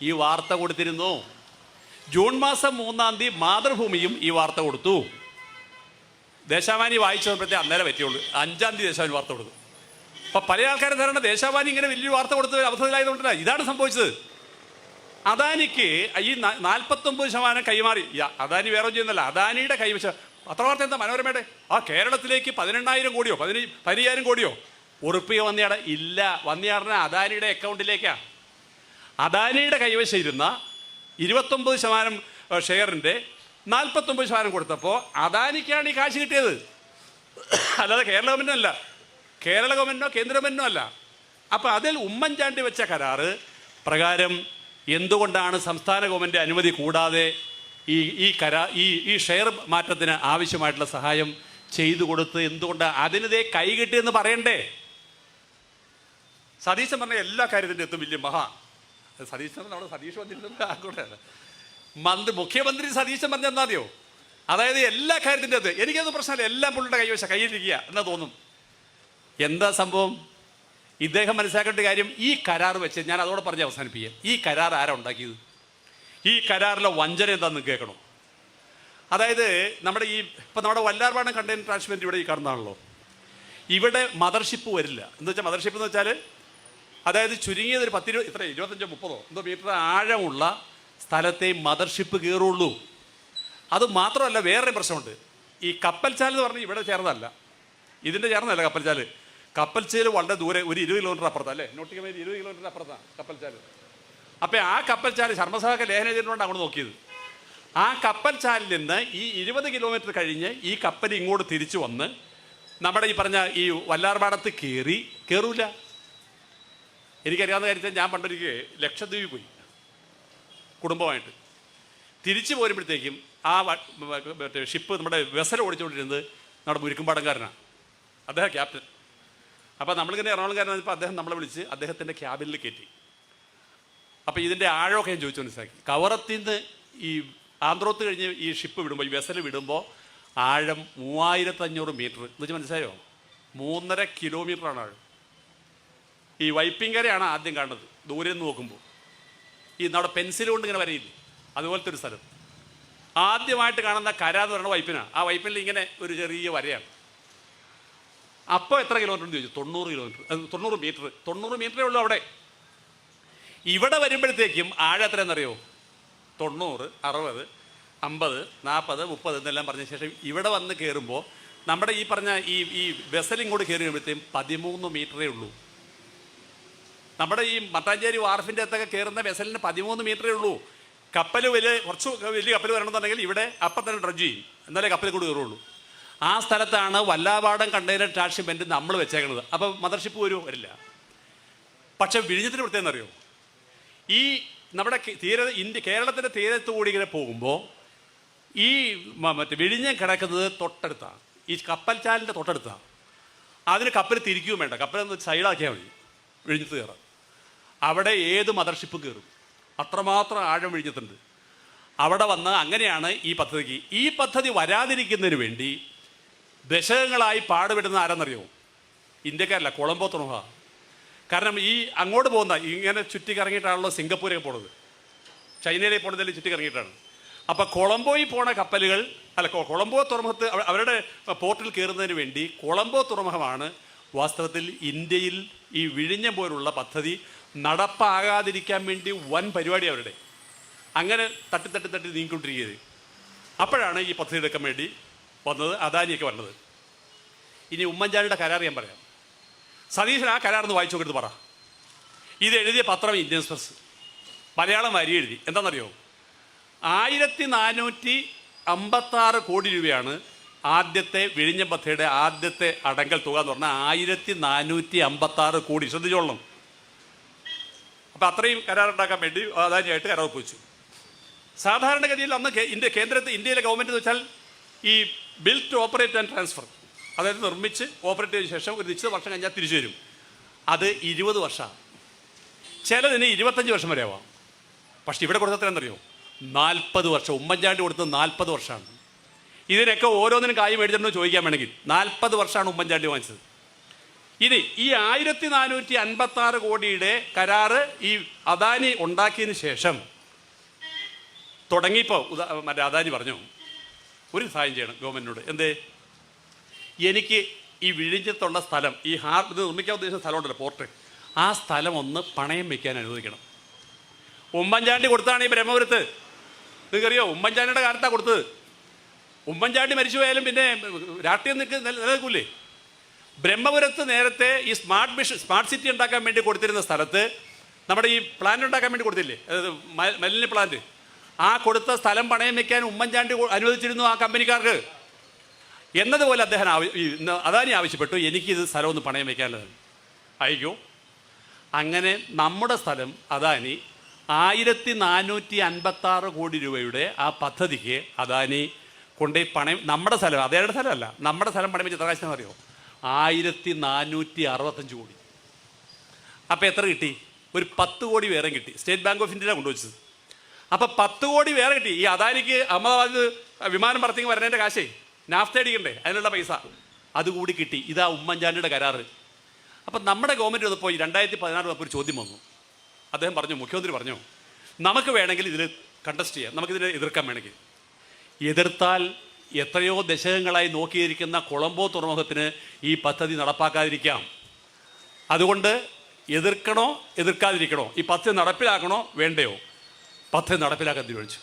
ഈ വാർത്ത കൊടുത്തിരുന്നു. ജൂൺ മാസം 3-ാം തീയതി മാതൃഭൂമിയും ഈ വാർത്ത കൊടുത്തു. ദേശാഭിമാനി വായിച്ചു വന്നപ്പോഴത്തേ അന്നേരം പറ്റിയുള്ളൂ. 5-ാം തീയതി ദേശാഭിമാനി വാർത്ത കൊടുത്തു. അപ്പം പല ആൾക്കാരും ധാരണ ദേശാഭിമാനി ഇങ്ങനെ വലിയ വാർത്ത കൊടുത്ത് അബദ്ധത്തിലായതുകൊണ്ടല്ല. ഇതാണ് സംഭവിച്ചത്. അദാനിക്ക് ഈ 49% കൈമാറി. അദാനി വേറെ ചെയ്യുന്നല്ല, അദാനിയുടെ കൈവശം പത്രവാർത്ത എന്താ മനോരമയുടെ, ആ കേരളത്തിലേക്ക് 18,000 കോടിയോ 15,000 കോടിയോ ഉറുപ്പിക വന്നിയാടെ ഇല്ല. വന്നിയാടിന് അദാനിയുടെ അക്കൗണ്ടിലേക്കാണ്. അദാനിയുടെ കൈവശം ഇരുന്ന 29% ഷെയറിൻ്റെ 49% കൊടുത്തപ്പോൾ അദാനിക്കാണ് ഈ കാശ് കിട്ടിയത്, അല്ലാതെ കേരള ഗവൺമെൻറ്റിനല്ല, കേരള ഗവൺമെൻറ്റിനോ കേന്ദ്ര ഗവൺമെൻറ്റിനോ അല്ല. അപ്പോൾ അതിൽ ഉമ്മൻചാണ്ടി വെച്ച കരാറ് പ്രകാരം എന്തുകൊണ്ടാണ് സംസ്ഥാന ഗവൺമെൻറ് അനുമതി കൂടാതെ ഈ ഷെയർ മാറ്റത്തിന് ആവശ്യമായിട്ടുള്ള സഹായം ചെയ്തു കൊടുത്ത് എന്തുകൊണ്ടാണ് അതിനിതേ കൈകിട്ടിയെന്ന് പറയണ്ടേ? സതീശൻ പറഞ്ഞ എല്ലാ കാര്യത്തിൻ്റെ എത്തും വലിയ സതീശൻ നമ്മുടെ സതീഷ് വന്നിരുന്നത് ആകോട്ടെ മുഖ്യമന്ത്രി സതീശൻ പറഞ്ഞ എന്താ മതിയോ? അതായത് എല്ലാ കാര്യത്തിൻ്റെ അത് എനിക്കത് പ്രശ്നമല്ല, എല്ലാം പുള്ളിയുടെ കയ്യിലിരിക്കുക എന്നാ തോന്നും. എന്താ സംഭവം? ഇദ്ദേഹം മനസ്സിലാക്കേണ്ട കാര്യം, ഈ കരാർ വെച്ച് ഞാൻ അതോടെ പറഞ്ഞ് അവസാനിപ്പിക്കാം. ഈ കരാർ ആരാ ഉണ്ടാക്കിയത്? ഈ കരാറിലെ വഞ്ചന എന്താണെന്ന് കേൾക്കണം. അതായത് നമ്മുടെ വല്ലാർപാടം കണ്ടെയ്നർ ട്രാൻസ്മിറ്റ് ഇവിടെ ഈ കാണുന്നതാണല്ലോ, ഇവിടെ മദർഷിപ്പ് വരില്ല. എന്ന് വെച്ചാൽ മദർഷിപ്പ് എന്ന് വെച്ചാൽ അതായത് ചുരുങ്ങിയത് ഒരു 25-30 എന്തോ മീറ്റർ ആഴമുള്ള സ്ഥലത്തെ മദർഷിപ്പ് കയറുള്ളൂ. അത് മാത്രമല്ല, വേറൊരു പ്രശ്നമുണ്ട്. ഈ കപ്പൽച്ചാൽ എന്ന് പറഞ്ഞാൽ ഇവിടെ ചേർന്നതല്ല, ഇതിൻ്റെ ചേർന്നതല്ല കപ്പൽച്ചാൽ. കപ്പൽച്ചാൽ വളരെ ദൂരെ, ഒരു 20 കിലോമീറ്റർ അപ്പുറത്താണ് അല്ലേ, നോട്ടിക്കൽ 20 കിലോമീറ്റർ അപ്പുറത്താണ് കപ്പൽച്ചാൽ. അപ്പോൾ ആ കപ്പൽച്ചാൽ ശർമ്മസഭയൊക്കെ ലേഖനം ചെയ്തിട്ടുകൊണ്ട് അങ്ങോട്ട് നോക്കിയത്. ആ കപ്പൽച്ചാലിൽ നിന്ന് ഈ 20 കിലോമീറ്റർ കഴിഞ്ഞ് ഈ കപ്പൽ ഇങ്ങോട്ട് തിരിച്ചു വന്ന് നമ്മുടെ ഈ പറഞ്ഞ ഈ വല്ലാർപാടത്ത് കയറൂല. എനിക്കറിയാവുന്ന കാര്യത്തിൽ ഞാൻ പണ്ടൊരിക്കൽ ലക്ഷദ്വീപിൽ പോയി കുടുംബമായിട്ട്. തിരിച്ചു പോരുമ്പോഴത്തേക്കും ആ മറ്റേ ഷിപ്പ് നമ്മുടെ വെസൽ ഓടിച്ചുകൊണ്ടിരുന്നത് നമ്മുടെ മുരിക്കുംപാടംകാരനാണ്, അദ്ദേഹം ക്യാപ്റ്റൻ. അപ്പോൾ നമ്മളിങ്ങനെ എറണാകുളംകാരനായപ്പോൾ അദ്ദേഹം നമ്മളെ വിളിച്ച് അദ്ദേഹത്തിൻ്റെ ക്യാബിനിൽ കയറ്റി. അപ്പോൾ ഇതിൻ്റെ ആഴമൊക്കെ ഞാൻ ചോദിച്ചു മനസ്സിലാക്കി. കവറത്തിൽ നിന്ന് ഈ ആന്ധ്രോത്ത് കഴിഞ്ഞ് ഈ ഷിപ്പ് വിടുമ്പോൾ, ഈ വെസൽ വിടുമ്പോൾ ആഴം 3500 മീറ്റർ എന്ന് വെച്ചാൽ മനസ്സിലായോ? 3.5 കിലോമീറ്ററാണ് ആഴം. ഈ വൈപ്പിങ്കരയാണ് ആദ്യം കാണുന്നത് ദൂരെ നിന്ന് നോക്കുമ്പോൾ. ഈ നമ്മുടെ പെൻസിൽ കൊണ്ട് ഇങ്ങനെ വരയില്ലേ, അതുപോലത്തെ ഒരു സ്ഥലം. ആദ്യമായിട്ട് കാണുന്ന കര എന്ന് പറയുന്നത് വൈപ്പിനാണ്. ആ വൈപ്പിനിൽ ഇങ്ങനെ ഒരു ചെറിയ വരയാണ്. അപ്പോൾ എത്ര കിലോമീറ്റർ എന്ന് ചോദിച്ചു? 90 മീറ്റർ. 90 മീറ്ററേ ഉള്ളൂ അവിടെ. ഇവിടെ വരുമ്പോഴത്തേക്കും ആഴം എത്രയെന്നറിയോ? 90, 60, 50, 40, 30 എന്നെല്ലാം പറഞ്ഞ ശേഷം ഇവിടെ വന്ന് കയറുമ്പോൾ നമ്മുടെ ഈ പറഞ്ഞ ഈ വെസൽ ഇങ്ങോട്ട് കയറി വരുമ്പോഴത്തേക്കും 13 മീറ്ററേ ഉള്ളൂ. നമ്മുടെ ഈ മട്ടാഞ്ചേരി വാർഫിൻ്റെ അകത്തൊക്കെ കയറുന്ന വെസലിന് 13 മീറ്ററേ ഉള്ളൂ. കപ്പൽ കുറച്ച് വലിയ കപ്പൽ വരണമെന്നുണ്ടെങ്കിൽ ഇവിടെ അപ്പം തന്നെ ഡ്രഡ്ജ് ചെയ്യും, എന്നാലേ കപ്പലിൽ കൂടി കയറുള്ളൂ. ആ സ്ഥലത്താണ് വല്ലാർപാടം കണ്ടെയ്നർ ട്രാൻസ്ഷിപ്മെൻറ്റ് നമ്മൾ വെച്ചേക്കുന്നത്. അപ്പോൾ മദർഷിപ്പ് വരില്ല. പക്ഷെ വിഴിഞ്ഞത്തിന് പ്രത്യേകം അറിയോ? ഈ നമ്മുടെ കേരളത്തിൻ്റെ തീരത്ത് കൂടി ഇങ്ങനെ പോകുമ്പോൾ ഈ മറ്റേ വിഴിഞ്ഞം കിടക്കുന്നത് തൊട്ടടുത്താണ്, ഈ കപ്പൽച്ചാലിൻ്റെ തൊട്ടടുത്താണ്. അതിന് കപ്പൽ തിരിക്കുകയും വേണ്ട, കപ്പൽ സൈഡാക്കിയാൽ മതി വിഴിഞ്ഞത്ത് കയറാം. അവിടെ ഏത് മദർഷിപ്പ് കയറും, അത്രമാത്രം ആഴം വിഴിഞ്ഞത്തുണ്ട്. അവിടെ വന്ന് അങ്ങനെയാണ് ഈ പദ്ധതി വരാതിരിക്കുന്നതിന് വേണ്ടി ദശകങ്ങളായി പാടുപെടുന്ന ആരെന്നറിയോ? ഇന്ത്യക്കാരല്ല, കൊളംബോ തുറമുഖ. കാരണം ഈ അങ്ങോട്ട് പോകുന്ന ഇങ്ങനെ ചുറ്റിക്കറങ്ങിയിട്ടാണല്ലോ സിംഗപ്പൂരൊക്കെ പോണത്, ചൈനയിലേക്ക് പോണതിൽ ചുറ്റിക്കറങ്ങിയിട്ടാണ്. അപ്പോൾ കൊളംബോയിൽ പോണ കപ്പലുകൾ കൊളംബോ തുറമുഖത്ത് അവരുടെ പോർട്ടിൽ കയറുന്നതിന് വേണ്ടി കൊളംബോ തുറമുഖമാണ് വാസ്തവത്തിൽ ഇന്ത്യയിൽ ഈ വിഴിഞ്ഞം പോലുള്ള പദ്ധതി നടപ്പാകാതിരിക്കാൻ വേണ്ടി വൻ പരിപാടി അവരുടെ. അങ്ങനെ തട്ടി നീങ്ങിക്കൊണ്ടിരിക്കുന്നത്. അപ്പോഴാണ് ഈ പദ്ധതി എടുക്കാൻ വേണ്ടി വന്നത്, അദാനിയൊക്കെ വന്നത്. ഇനി ഉമ്മൻചാണ്ടിയുടെ കരാർ ഞാൻ പറയാം. സതീശൻ ആ കരാറെന്ന് വായിച്ചു നോക്കിയിട്ട് പറ. ഇത് എഴുതിയ പത്രം ഇന്ത്യൻ എക്സ്പ്രസ്, മലയാളം വരി എഴുതി. എന്താണെന്നറിയോ? 1456 കോടി രൂപയാണ് ആദ്യത്തെ വിഴിഞ്ഞം പദ്ധതിയുടെ ആദ്യത്തെ അടങ്കൽ തുക എന്ന് പറഞ്ഞാൽ 1456 കോടി. ശ്രദ്ധിച്ചോളണം. അപ്പം അത്രയും കരാറുണ്ടാക്കാൻ വേണ്ടി അദാനിയായിട്ട് കരാർ ഒപ്പുവെച്ചു. സാധാരണഗതിയിൽ അന്ന് ഇന്ത്യയിലെ ഗവൺമെൻറ് എന്ന് വെച്ചാൽ ഈ build to operate and transfer, അതായത് നിർമ്മിച്ച് ഓപ്പറേറ്റ് ചെയ്ത ശേഷം ഒരു നിശ്ചിത വർഷം കഴിഞ്ഞാൽ തിരിച്ചു വരും. അത് 20 വർഷമാണ്, ചിലതിന് 25 വർഷം വരെ ആവാം. പക്ഷെ ഇവിടെ കൊടുത്തത് എന്തറിയോ? 40 വർഷം. ഉമ്മൻചാണ്ടി കൊടുത്തത് 40 വർഷമാണ്. ഇതിനൊക്കെ ഓരോന്നിനും കായ് മേടിച്ചിട്ടുണ്ടോ ചോദിക്കാൻ വേണമെങ്കിൽ 40 വർഷമാണ് ഉമ്മൻചാണ്ടി വാങ്ങിച്ചത്. ഇനി ഈ 1456 കോടിയുടെ കരാറ് ഈ അദാനി ഉണ്ടാക്കിയതിന് ശേഷം തുടങ്ങിയപ്പോൾ മറ്റേ അദാനി പറഞ്ഞു ഒരു സഹായം ചെയ്യണം ഗവൺമെൻറ്റിനോട്. എന്തേ? എനിക്ക് ഈ വിഴിഞ്ഞത്തുള്ള സ്ഥലം, ഈ ഇത് നിർമ്മിക്കാൻ ഉദ്ദേശിച്ച സ്ഥലമുണ്ടല്ലോ പോർട്ട്, ആ സ്ഥലം ഒന്ന് പണയം വയ്ക്കാൻ അനുവദിക്കണം. ഉമ്മൻചാണ്ടി കൊടുത്താണ് ഈ ബ്രഹ്മപുരത്ത്. നിങ്ങൾക്കറിയോ? ഉമ്മൻചാണ്ടിയുടെ കാലത്താണ് കൊടുത്തത്. ഉമ്മൻചാണ്ടി മരിച്ചു പോയാലും പിന്നെ രാഷ്ട്രീയം നിലനിൽക്കൂലേ? ബ്രഹ്മപുരത്ത് നേരത്തെ ഈ സ്മാർട്ട് സിറ്റി ഉണ്ടാക്കാൻ വേണ്ടി കൊടുത്തിരുന്ന സ്ഥലത്ത് നമ്മുടെ ഈ പ്ലാന്റ് ഉണ്ടാക്കാൻ വേണ്ടി കൊടുത്തില്ലേ, അതായത് മലിന പ്ലാന്റ്, ആ കൊടുത്ത സ്ഥലം പണയം വയ്ക്കാൻ ഉമ്മൻചാണ്ടി അനുവദിച്ചിരുന്നു ആ കമ്പനിക്കാർക്ക്. എന്നതുപോലെ അദ്ദേഹം അദാനി ആവശ്യപ്പെട്ടു, എനിക്കിത് സ്ഥലം ഒന്ന് പണയം വയ്ക്കാനുള്ളത് അയക്കൂ. അങ്ങനെ നമ്മുടെ സ്ഥലം അദാനി 1456 കോടി രൂപയുടെ ആ പദ്ധതിക്ക് അദാനി കൊണ്ടുപോയി പണയം, നമ്മുടെ സ്ഥലം, അതേടെ സ്ഥലമല്ല, നമ്മുടെ സ്ഥലം പണയം വെച്ച് എത്ര കാശ് അറിയോ? 1465 കോടി. അപ്പോൾ എത്ര കിട്ടി? ഒരു 10 കോടി വേറെ കിട്ടി. സ്റ്റേറ്റ് ബാങ്ക് ഓഫ് ഇന്ത്യയിലാണ് കൊണ്ടുവച്ചത്. അപ്പോൾ 10 കോടി വേറെ കിട്ടി. ഈ അദാനിക്ക് അഹമ്മദാബാദ് വിമാനം പറത്തി വരണേൻ്റെ കാശേ, നാഫ്ത അടിക്കണ്ടേ, അതിനുള്ള പൈസ അതുകൂടി കിട്ടി. ഇതാ ഉമ്മൻചാണ്ടിയുടെ കരാറ്. അപ്പം നമ്മുടെ ഗവൺമെൻറ് വന്നപ്പോൾ 2016 വന്നപ്പോൾ ഒരു ചോദ്യം വന്നു. അദ്ദേഹം പറഞ്ഞു, മുഖ്യമന്ത്രി പറഞ്ഞു, നമുക്ക് വേണമെങ്കിൽ ഇതിൽ കണ്ടസ്റ്റ് ചെയ്യാം, നമുക്കിതിനെ എതിർക്കാൻ വേണമെങ്കിൽ. എതിർത്താൽ എത്രയോ ദശകങ്ങളായി നോക്കിയിരിക്കുന്ന കൊളംബോ തുറമുഖത്തിന് ഈ പദ്ധതി നടപ്പാക്കാതിരിക്കാം. അതുകൊണ്ട് എതിർക്കണോ എതിർക്കാതിരിക്കണോ, ഈ പദ്ധതി നടപ്പിലാക്കണോ വേണ്ടയോ? പദ്ധതി നടപ്പിലാക്കാൻ തീരുമാനിച്ചു.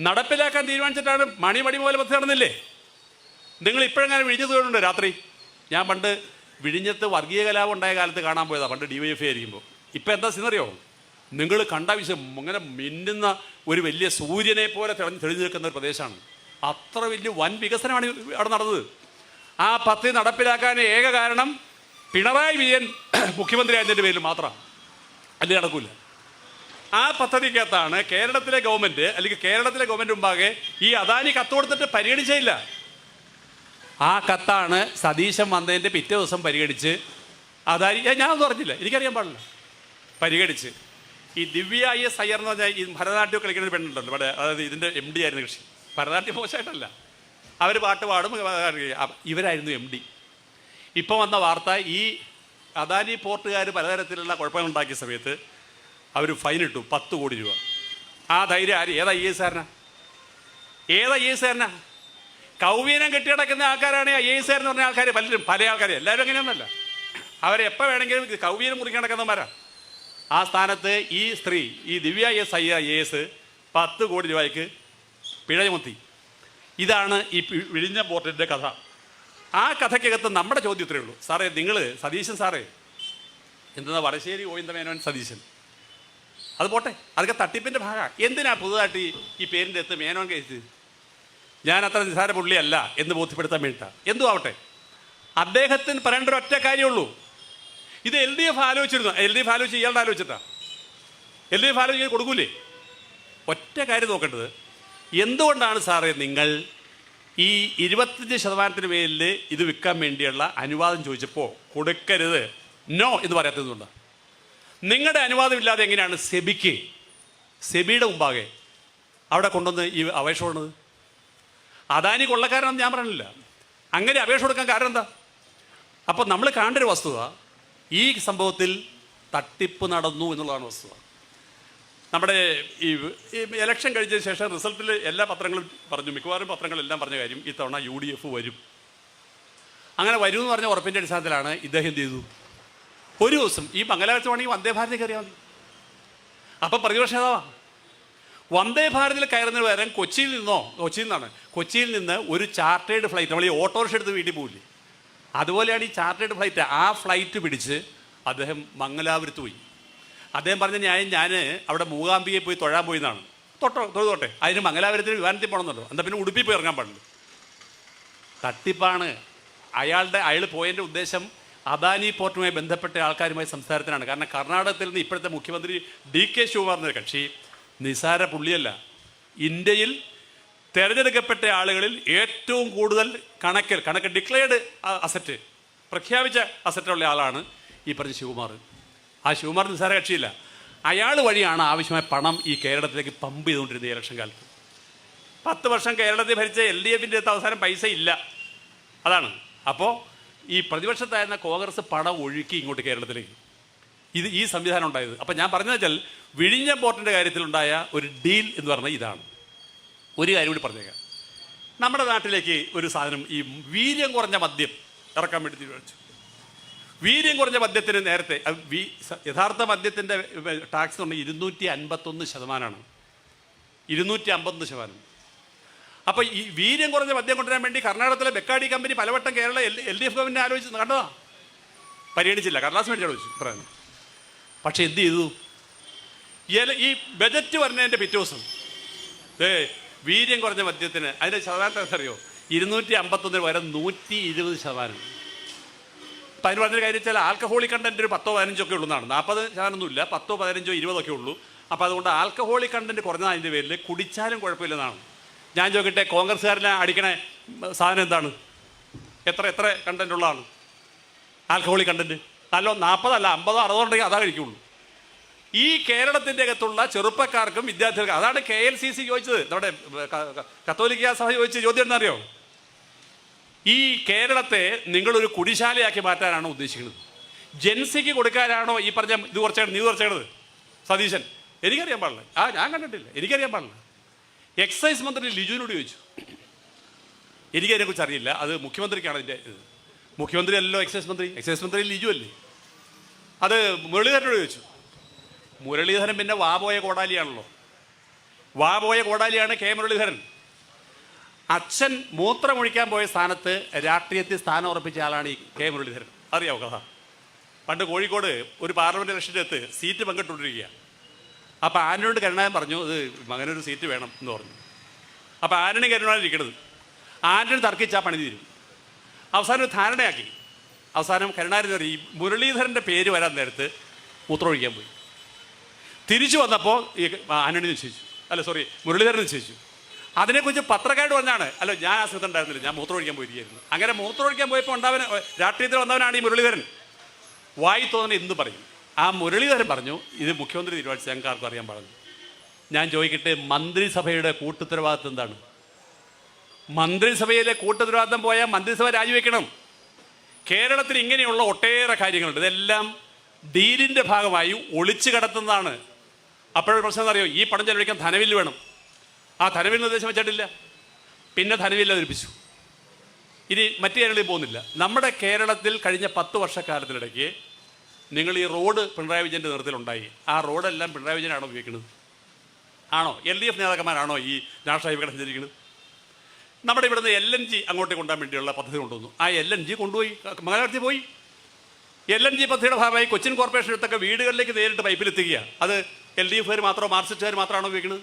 നടപ്പിലാക്കാൻ തീരുമാനിച്ചിട്ടാണ് മണി പോലെ പദ്ധതി നടന്നില്ലേ? നിങ്ങൾ ഇപ്പോഴെങ്ങനെ വിഴിഞ്ഞത്ത് പോയിട്ടുണ്ട് രാത്രി? ഞാൻ പണ്ട് വിഴിഞ്ഞത്ത് വർഗീയ കലാപം ഉണ്ടായ കാലത്ത് കാണാൻ പോയതാണ്, പണ്ട് DYFI ആയിരിക്കുമ്പോൾ. ഇപ്പം എന്താ സിനറിയോ? നിങ്ങൾ കണ്ട വിഷയം ഇങ്ങനെ മിന്നുന്ന ഒരു വലിയ സൂര്യനെ പോലെ തെളിഞ്ഞു നിൽക്കുന്ന ഒരു പ്രദേശമാണ്. അത്ര വലിയ വൻ വികസനമാണ് അവിടെ നടന്നത്. ആ പദ്ധതി നടപ്പിലാക്കാൻ ഏക കാരണം പിണറായി വിജയൻ മുഖ്യമന്ത്രി ആയതിൻ്റെ പേരിൽ മാത്രമാണ്. അല്ലെ നടക്കൂല. ആ പദ്ധതിക്കകത്താണ് കേരളത്തിലെ ഗവൺമെൻറ് മുമ്പാകെ ഈ അദാനി കത്ത് കൊടുത്തിട്ട് പരിഗണിച്ചില്ല. ആ കത്താണ് സതീശൻ വന്നതിൻ്റെ പിറ്റേ ദിവസം പരിഗണിച്ച് അദാനി, ഞാനൊന്നും പറഞ്ഞില്ല, എനിക്കറിയാൻ പാടില്ല, പരിഗണിച്ച് ഈ ദിവ്യ IS അയ്യർ എന്ന് പറഞ്ഞാൽ ഈ ഭരതനാട്യം കളിക്കുന്ന പെണ്ണുണ്ടല്ലോ ഇവിടെ, അതായത് ഇതിൻ്റെ MD ആയിരുന്നു കൃഷി. ഭരതനാട്യം മോശമായിട്ടല്ല, അവർ പാട്ട് പാടും, ഇവരായിരുന്നു MD. ഇപ്പം വന്ന വാർത്ത, ഈ അദാനി പോർട്ടുകാർ പലതരത്തിലുള്ള കുഴപ്പങ്ങളുണ്ടാക്കിയ സമയത്ത് അവർ ഫൈനിട്ടു 10 കോടി രൂപ. ആ ധൈര്യം ആര്? ഏതാ IAS കാരനാ? കൗവീനം കെട്ടിയടക്കുന്ന ആൾക്കാരാണ് IAS എന്ന് പറഞ്ഞ ആൾക്കാർ. പല ആൾക്കാർ, എല്ലാവരും അങ്ങനെയൊന്നല്ല. അവരെ എപ്പോൾ വേണമെങ്കിലും കൗവീനം മുറിക്കാൻ നടക്കുന്നവരാ. ആ സ്ഥാനത്ത് ഈ സ്ത്രീ, ഈ ദിവ്യ IAS 10 കോടി രൂപയ്ക്ക് പിഴ ചുമത്തി. ഇതാണ് ഈ വിഴിഞ്ഞ പോർട്ടിൻ്റെ കഥ. ആ കഥയ്ക്കകത്ത് നമ്മുടെ ചോദ്യം ഇത്രയേ ഉള്ളൂ. സാറേ, നിങ്ങൾ സതീശൻ സാറേ, എന്താ വടശ്ശേരി ഗോവിന്ദമേനോൻ സതീശൻ, അത് പോട്ടെ, അതൊക്കെ തട്ടിപ്പിൻ്റെ ഭാഗമാണ്. എന്തിനാ പുതുതായിട്ട് ഈ പേരിൻ്റെ അടുത്ത് മേനോൻ കഴിച്ചത്? ഞാൻ അത്ര നിസ്സാര പുള്ളിയല്ല എന്ന് ബോധ്യപ്പെടുത്താൻ വേണ്ടിയിട്ടാണ്. എന്തു ആവട്ടെ, അദ്ദേഹത്തിന് പറയേണ്ട ഒരു ഒറ്റ കാര്യമുള്ളൂ. ഇത് LDF ആലോചിച്ചിരുന്നു. LDF ആലോചിച്ച് ഇയാളുടെ ആലോചിച്ചിട്ടാണ്. LDF ആലോചിച്ച് കൊടുക്കൂലേ? ഒറ്റ കാര്യം നോക്കേണ്ടത്, എന്തുകൊണ്ടാണ് സാറേ നിങ്ങൾ ഈ 25% മേലിൽ ഇത് വിൽക്കാൻ വേണ്ടിയുള്ള അനുവാദം ചോദിച്ചപ്പോൾ കൊടുക്കരുത്, നോ എന്ന് പറയാത്തതുകൊണ്ടാണ്? നിങ്ങളുടെ അനുവാദമില്ലാതെ എങ്ങനെയാണ് സെബിയുടെ മുമ്പാകെ അവിടെ കൊണ്ടുവന്ന് ഈ അപേക്ഷ കൊടുക്കുന്നത്? അദാനി കൊള്ളക്കാരനെന്ന് ഞാൻ പറഞ്ഞില്ല. അങ്ങനെ അപേക്ഷ കൊടുക്കാൻ കാരണം എന്താ? അപ്പോൾ നമ്മൾ കാണേണ്ട ഒരു വസ്തുത, ഈ സംഭവത്തിൽ തട്ടിപ്പ് നടന്നു എന്നുള്ളതാണ് വസ്തുത. നമ്മുടെ ഈ ഇലക്ഷൻ കഴിഞ്ഞതിന് ശേഷം റിസൾട്ടിൽ എല്ലാ പത്രങ്ങളും പറഞ്ഞു, മിക്കവാറും പത്രങ്ങളെല്ലാം പറഞ്ഞ കാര്യം, ഇത്തവണ UDF വരും. അങ്ങനെ വരും എന്ന് പറഞ്ഞ ഉറപ്പിൻ്റെ അടിസ്ഥാനത്തിലാണ് ഇദ്ദേഹം എന്ത് ചെയ്തു, ഒരു ദിവസം ഈ മംഗലാപുരത്ത് വേണമെങ്കിൽ വന്ദേ ഭാരതിൽ കയറിയാൽ മതി. അപ്പം പ്രതിപക്ഷ നേതാവാ. വന്ദേ ഭാരതിൽ കയറുന്നതിന് പകരം കൊച്ചിയിൽ നിന്ന് ഒരു ചാർട്ടേഡ് ഫ്ലൈറ്റ്, നമ്മൾ ഈ ഓട്ടോറിക്ഷ എടുത്ത് വീട്ടിൽ പോകില്ലേ, അതുപോലെയാണ് ഈ ചാർട്ടേഡ് ഫ്ലൈറ്റ്. ആ ഫ്ലൈറ്റ് പിടിച്ച് അദ്ദേഹം മംഗലാപുരത്ത് പോയി. അദ്ദേഹം പറഞ്ഞ ഞാൻ അവിടെ മൂകാംബികയിൽ പോയി തൊഴാൻ പോയി എന്നാണ്. തൊഴുതോട്ടെ, അതിന് മംഗലാപുരത്തിന് വിമാനത്തിൽ പോകണമെന്നല്ലോ, എന്താ പിന്നെ ഉടുപ്പിൽ പോയി ഇറങ്ങാൻ പാടില്ല. തട്ടിപ്പാണ്. അയാൾ പോയതിൻ്റെ ഉദ്ദേശം അദാനി പോർട്ടുമായി ബന്ധപ്പെട്ട ആൾക്കാരുമായി സംസാരത്തിനാണ്. കാരണം കർണാടകത്തിൽ നിന്ന് ഇപ്പോഴത്തെ മുഖ്യമന്ത്രി DK ശിവകുമാർ എന്ന കക്ഷി നിസാര പുള്ളിയല്ല. ഇന്ത്യയിൽ തിരഞ്ഞെടുക്കപ്പെട്ട ആളുകളിൽ ഏറ്റവും കൂടുതൽ കണക്ക് ഡിക്ലെയർഡ് അസറ്റ്, പ്രഖ്യാപിച്ച അസറ്റുള്ള ആളാണ് ഈ പറഞ്ഞ ശിവകുമാർ. ആ ശിവകുമാർ നിസാര കക്ഷിയില്ല. അയാൾ വഴിയാണ് ആവശ്യമായ പണം ഈ കേരളത്തിലേക്ക് പമ്പ് ചെയ്തുകൊണ്ടിരുന്നത് ഇലക്ഷൻ കാലത്ത്. 10 വർഷം കേരളത്തിൽ ഭരിച്ച LDFിൻ്റെ അവസാനം പൈസ ഇല്ല. അതാണ്. അപ്പോൾ ഈ പ്രതിപക്ഷത്തായിരുന്ന കോൺഗ്രസ് പണം ഒഴുക്കി ഇങ്ങോട്ട് കേരളത്തിലേക്ക്. ഈ സംവിധാനം ഉണ്ടായത്. അപ്പം ഞാൻ പറഞ്ഞതെന്ന് വെച്ചാൽ വിഴിഞ്ഞം പോർട്ടിൻ്റെ കാര്യത്തിലുണ്ടായ ഒരു ഡീൽ എന്ന് പറഞ്ഞാൽ ഇതാണ്. ഒരു കാര്യം കൂടി പറഞ്ഞേക്കാം. നമ്മുടെ നാട്ടിലേക്ക് ഒരു സാധനം, ഈ വീര്യം കുറഞ്ഞ മദ്യം ഇറക്കാൻ വേണ്ടി തീരുമാനിച്ചു. വീര്യം കുറഞ്ഞ മദ്യത്തിന് നേരത്തെ യഥാർത്ഥ മദ്യത്തിൻ്റെ ടാക്സ് എന്ന് പറഞ്ഞാൽ 251%. 251%. അപ്പോൾ ഈ വീര്യം കുറഞ്ഞ മദ്യം കൊണ്ടുവരാൻ വേണ്ടി കർണാടകത്തിലെ ബെക്കാടി കമ്പനി പലവട്ടം കേരള LDF ഗവൺമെൻറ് ആലോചിച്ച് കണ്ടതാ. പരിഗണിച്ചില്ല. കടലാസ് മേടിച്ച് ആലോചിച്ചു പറയുന്നു. പക്ഷെ എന്ത് ചെയ്തു? ഈ ബജറ്റ് വരുന്നതിൻ്റെ പിറ്റേ ദിവസം വീര്യം കുറഞ്ഞ മദ്യത്തിന് അതിൻ്റെ ശതമാനം അറിയോ? 251 പകരം 120%. അപ്പം അതിന് പറഞ്ഞൊരു കാര്യം വെച്ചാൽ ആൽക്കഹോളിക് കണ്ടൻറ്റ് ഒരു 10-15 ഒക്കെ ഉള്ളതാണ്. 40% ഇല്ല, 10, 15, 20 ഉള്ളൂ. അപ്പോൾ അതുകൊണ്ട് ആൽക്കഹോളിക് കണ്ടൻറ്റ് കുറഞ്ഞതിൻ്റെ പേരിൽ കുടിച്ചാലും കുഴപ്പമില്ലെന്നാണ്. ഞാൻ ചോദിക്കട്ടെ, കോൺഗ്രസ്സുകാരനെ അടിക്കണ സാധനം എന്താണ്? എത്ര കണ്ടൻറ്റ് ഉള്ളതാണ് ആൽക്കഹോളിക് കണ്ടൻറ്റ്? നല്ലോ 40 അല്ല 50, 60 ഉണ്ടെങ്കിൽ അതാ കഴിക്കുള്ളൂ. ഈ കേരളത്തിൻ്റെ അകത്തുള്ള ചെറുപ്പക്കാർക്കും വിദ്യാർത്ഥികൾക്കും അതാണ് KLCC ചോദിച്ചത്. നമ്മുടെ കത്തോലിക്ക സഭ ചോദിച്ച ചോദ്യം എന്നറിയോ? ഈ കേരളത്തെ നിങ്ങളൊരു കുടിശാലയാക്കി മാറ്റാനാണോ ഉദ്ദേശിക്കുന്നത്? ജെൻസിക്ക് കൊടുക്കാനാണോ ഈ പറഞ്ഞ നീ കുറച്ചേണ്ടത് സതീശൻ? എനിക്കറിയാൻ പാടില്ല. ഞാൻ കണ്ടിട്ടില്ല, എനിക്കറിയാൻ പാടില്ല. എക്സൈസ് മന്ത്രി ലിജുവിനോട് ചോദിച്ചു. എനിക്കതിനെക്കുറിച്ച് അറിയില്ല. അത് മുഖ്യമന്ത്രിക്കാണ് ഇതിൻ്റെ ഇത്. മുഖ്യമന്ത്രി അല്ലല്ലോ എക്സൈസ് മന്ത്രി ലിജു അല്ലേ. അത് മുരളീധരനോട് ചോദിച്ചു. മുരളീധരൻ പിന്നെ വാപോയ കോടാലിയാണല്ലോ. വാപോയ കോടാലിയാണ് മുരളീധരൻ. അച്ഛൻ മൂത്രമൊഴിക്കാൻ പോയ സ്ഥാനത്ത് രാഷ്ട്രീയത്തിൽ സ്ഥാനം ഉറപ്പിച്ച ആളാണ് ഈ മുരളീധരൻ. അറിയാവോ കഥ? പണ്ട് കോഴിക്കോട് ഒരു പാർലമെൻറ്റ് ഇലക്ഷൻ്റെ സീറ്റ് പങ്കിട്ടുകൊണ്ടിരിക്കുക. അപ്പോൾ ആന്റണിയോട് കരുണാകരൻ പറഞ്ഞു, ഇത് മകനൊരു സീറ്റ് വേണം എന്ന് പറഞ്ഞു. അപ്പോൾ ആന്റണി കരുണാകരൻ ഇരിക്കണത്. ആന്റണി തർക്കിച്ചാൽ പണി തീരും. അവസാനം ഒരു ധാരണയാക്കി. അവസാനം കരുണാകരൻ ഈ മുരളീധരൻ്റെ പേര് വരാൻ നേരത്ത് മൂത്രമൊഴിക്കാൻ പോയി. തിരിച്ചു വന്നപ്പോൾ ഈ ആന്റണി നിശ്ചയിച്ചു, മുരളീധരൻ നിശ്ചയിച്ചു. അതിനെക്കുറിച്ച് പത്രക്കാരോട് പറഞ്ഞാണ്, അല്ല ഞാൻ ആ സ്ഥലത്ത് ഉണ്ടായിരുന്നില്ല, ഞാൻ മൂത്രമൊഴിക്കാൻ പോയിരിക്കുന്നു. അങ്ങനെ മൂത്രമൊഴിക്കാൻ പോയപ്പോൾ രാഷ്ട്രീയത്തിൽ വന്നവനാണ് ഈ മുരളീധരൻ. വായി തോന്നുന്ന എന്ത് പറയും. ആ മുരളീധരൻ പറഞ്ഞു, ഇത് മുഖ്യമന്ത്രി തീരുമാനിച്ച് ഞങ്ങൾക്ക് ആർക്കും അറിയാൻ പാടില്ല. ഞാൻ ചോദിക്കട്ടെ, മന്ത്രിസഭയുടെ കൂട്ടുത്തരവാദിത്വം എന്താണ്? മന്ത്രിസഭയിലെ കൂട്ടുത്തരവാദിത്വം പോയാൽ മന്ത്രിസഭ രാജിവെക്കണം. കേരളത്തിൽ ഇങ്ങനെയുള്ള ഒട്ടേറെ കാര്യങ്ങളുണ്ട്. ഇതെല്ലാം ഡീലിൻ്റെ ഭാഗമായി ഒളിച്ചു കടത്തുന്നതാണ്. അപ്പോഴൊരു പ്രശ്നം എന്നറിയോ? ഈ പണം ചെലവഴിക്കാൻ ധനവില്ല് വേണം. ആ ധനവിൽ നിർദ്ദേശം വെച്ചിട്ടില്ല. പിന്നെ ധനവില്ല് അവതരിപ്പിച്ചു. ഇനി മറ്റു കാര്യങ്ങളിൽ പോകുന്നില്ല. നമ്മുടെ കേരളത്തിൽ കഴിഞ്ഞ 10 വർഷക്കാലത്തിനിടയ്ക്ക് നിങ്ങൾ ഈ റോഡ് പിണറായി വിജയൻ്റെ നേതൃത്വത്തിലുണ്ടായി. ആ റോഡെല്ലാം പിണറായി വിജയനാണോ ഉപയോഗിക്കുന്നത്? ആണോ? LDF നേതാക്കന്മാരാണോ ഈ നാഷണൽ ഹൈവേ സഞ്ചരിക്കുന്നത്? നമ്മുടെ ഇവിടുന്ന് LNG അങ്ങോട്ടേക്ക് കൊണ്ടുപോകാൻ വേണ്ടിയുള്ള പദ്ധതി കൊണ്ടുവന്നു. ആ LNG കൊണ്ടുപോയി മംഗലാപുരത്തിൽ പോയി. LNG പദ്ധതിയുടെ ഭാഗമായി കൊച്ചിൻ കോർപ്പറേഷൻ എടുത്തൊക്കെ വീടുകളിലേക്ക് നേരിട്ട് പൈപ്പിലെത്തുക. അത് LDFകാർ മാത്രമോ മാർക്സിസ്റ്റുകാർ മാത്രമാണോ ഉപയോഗിക്കുന്നത്?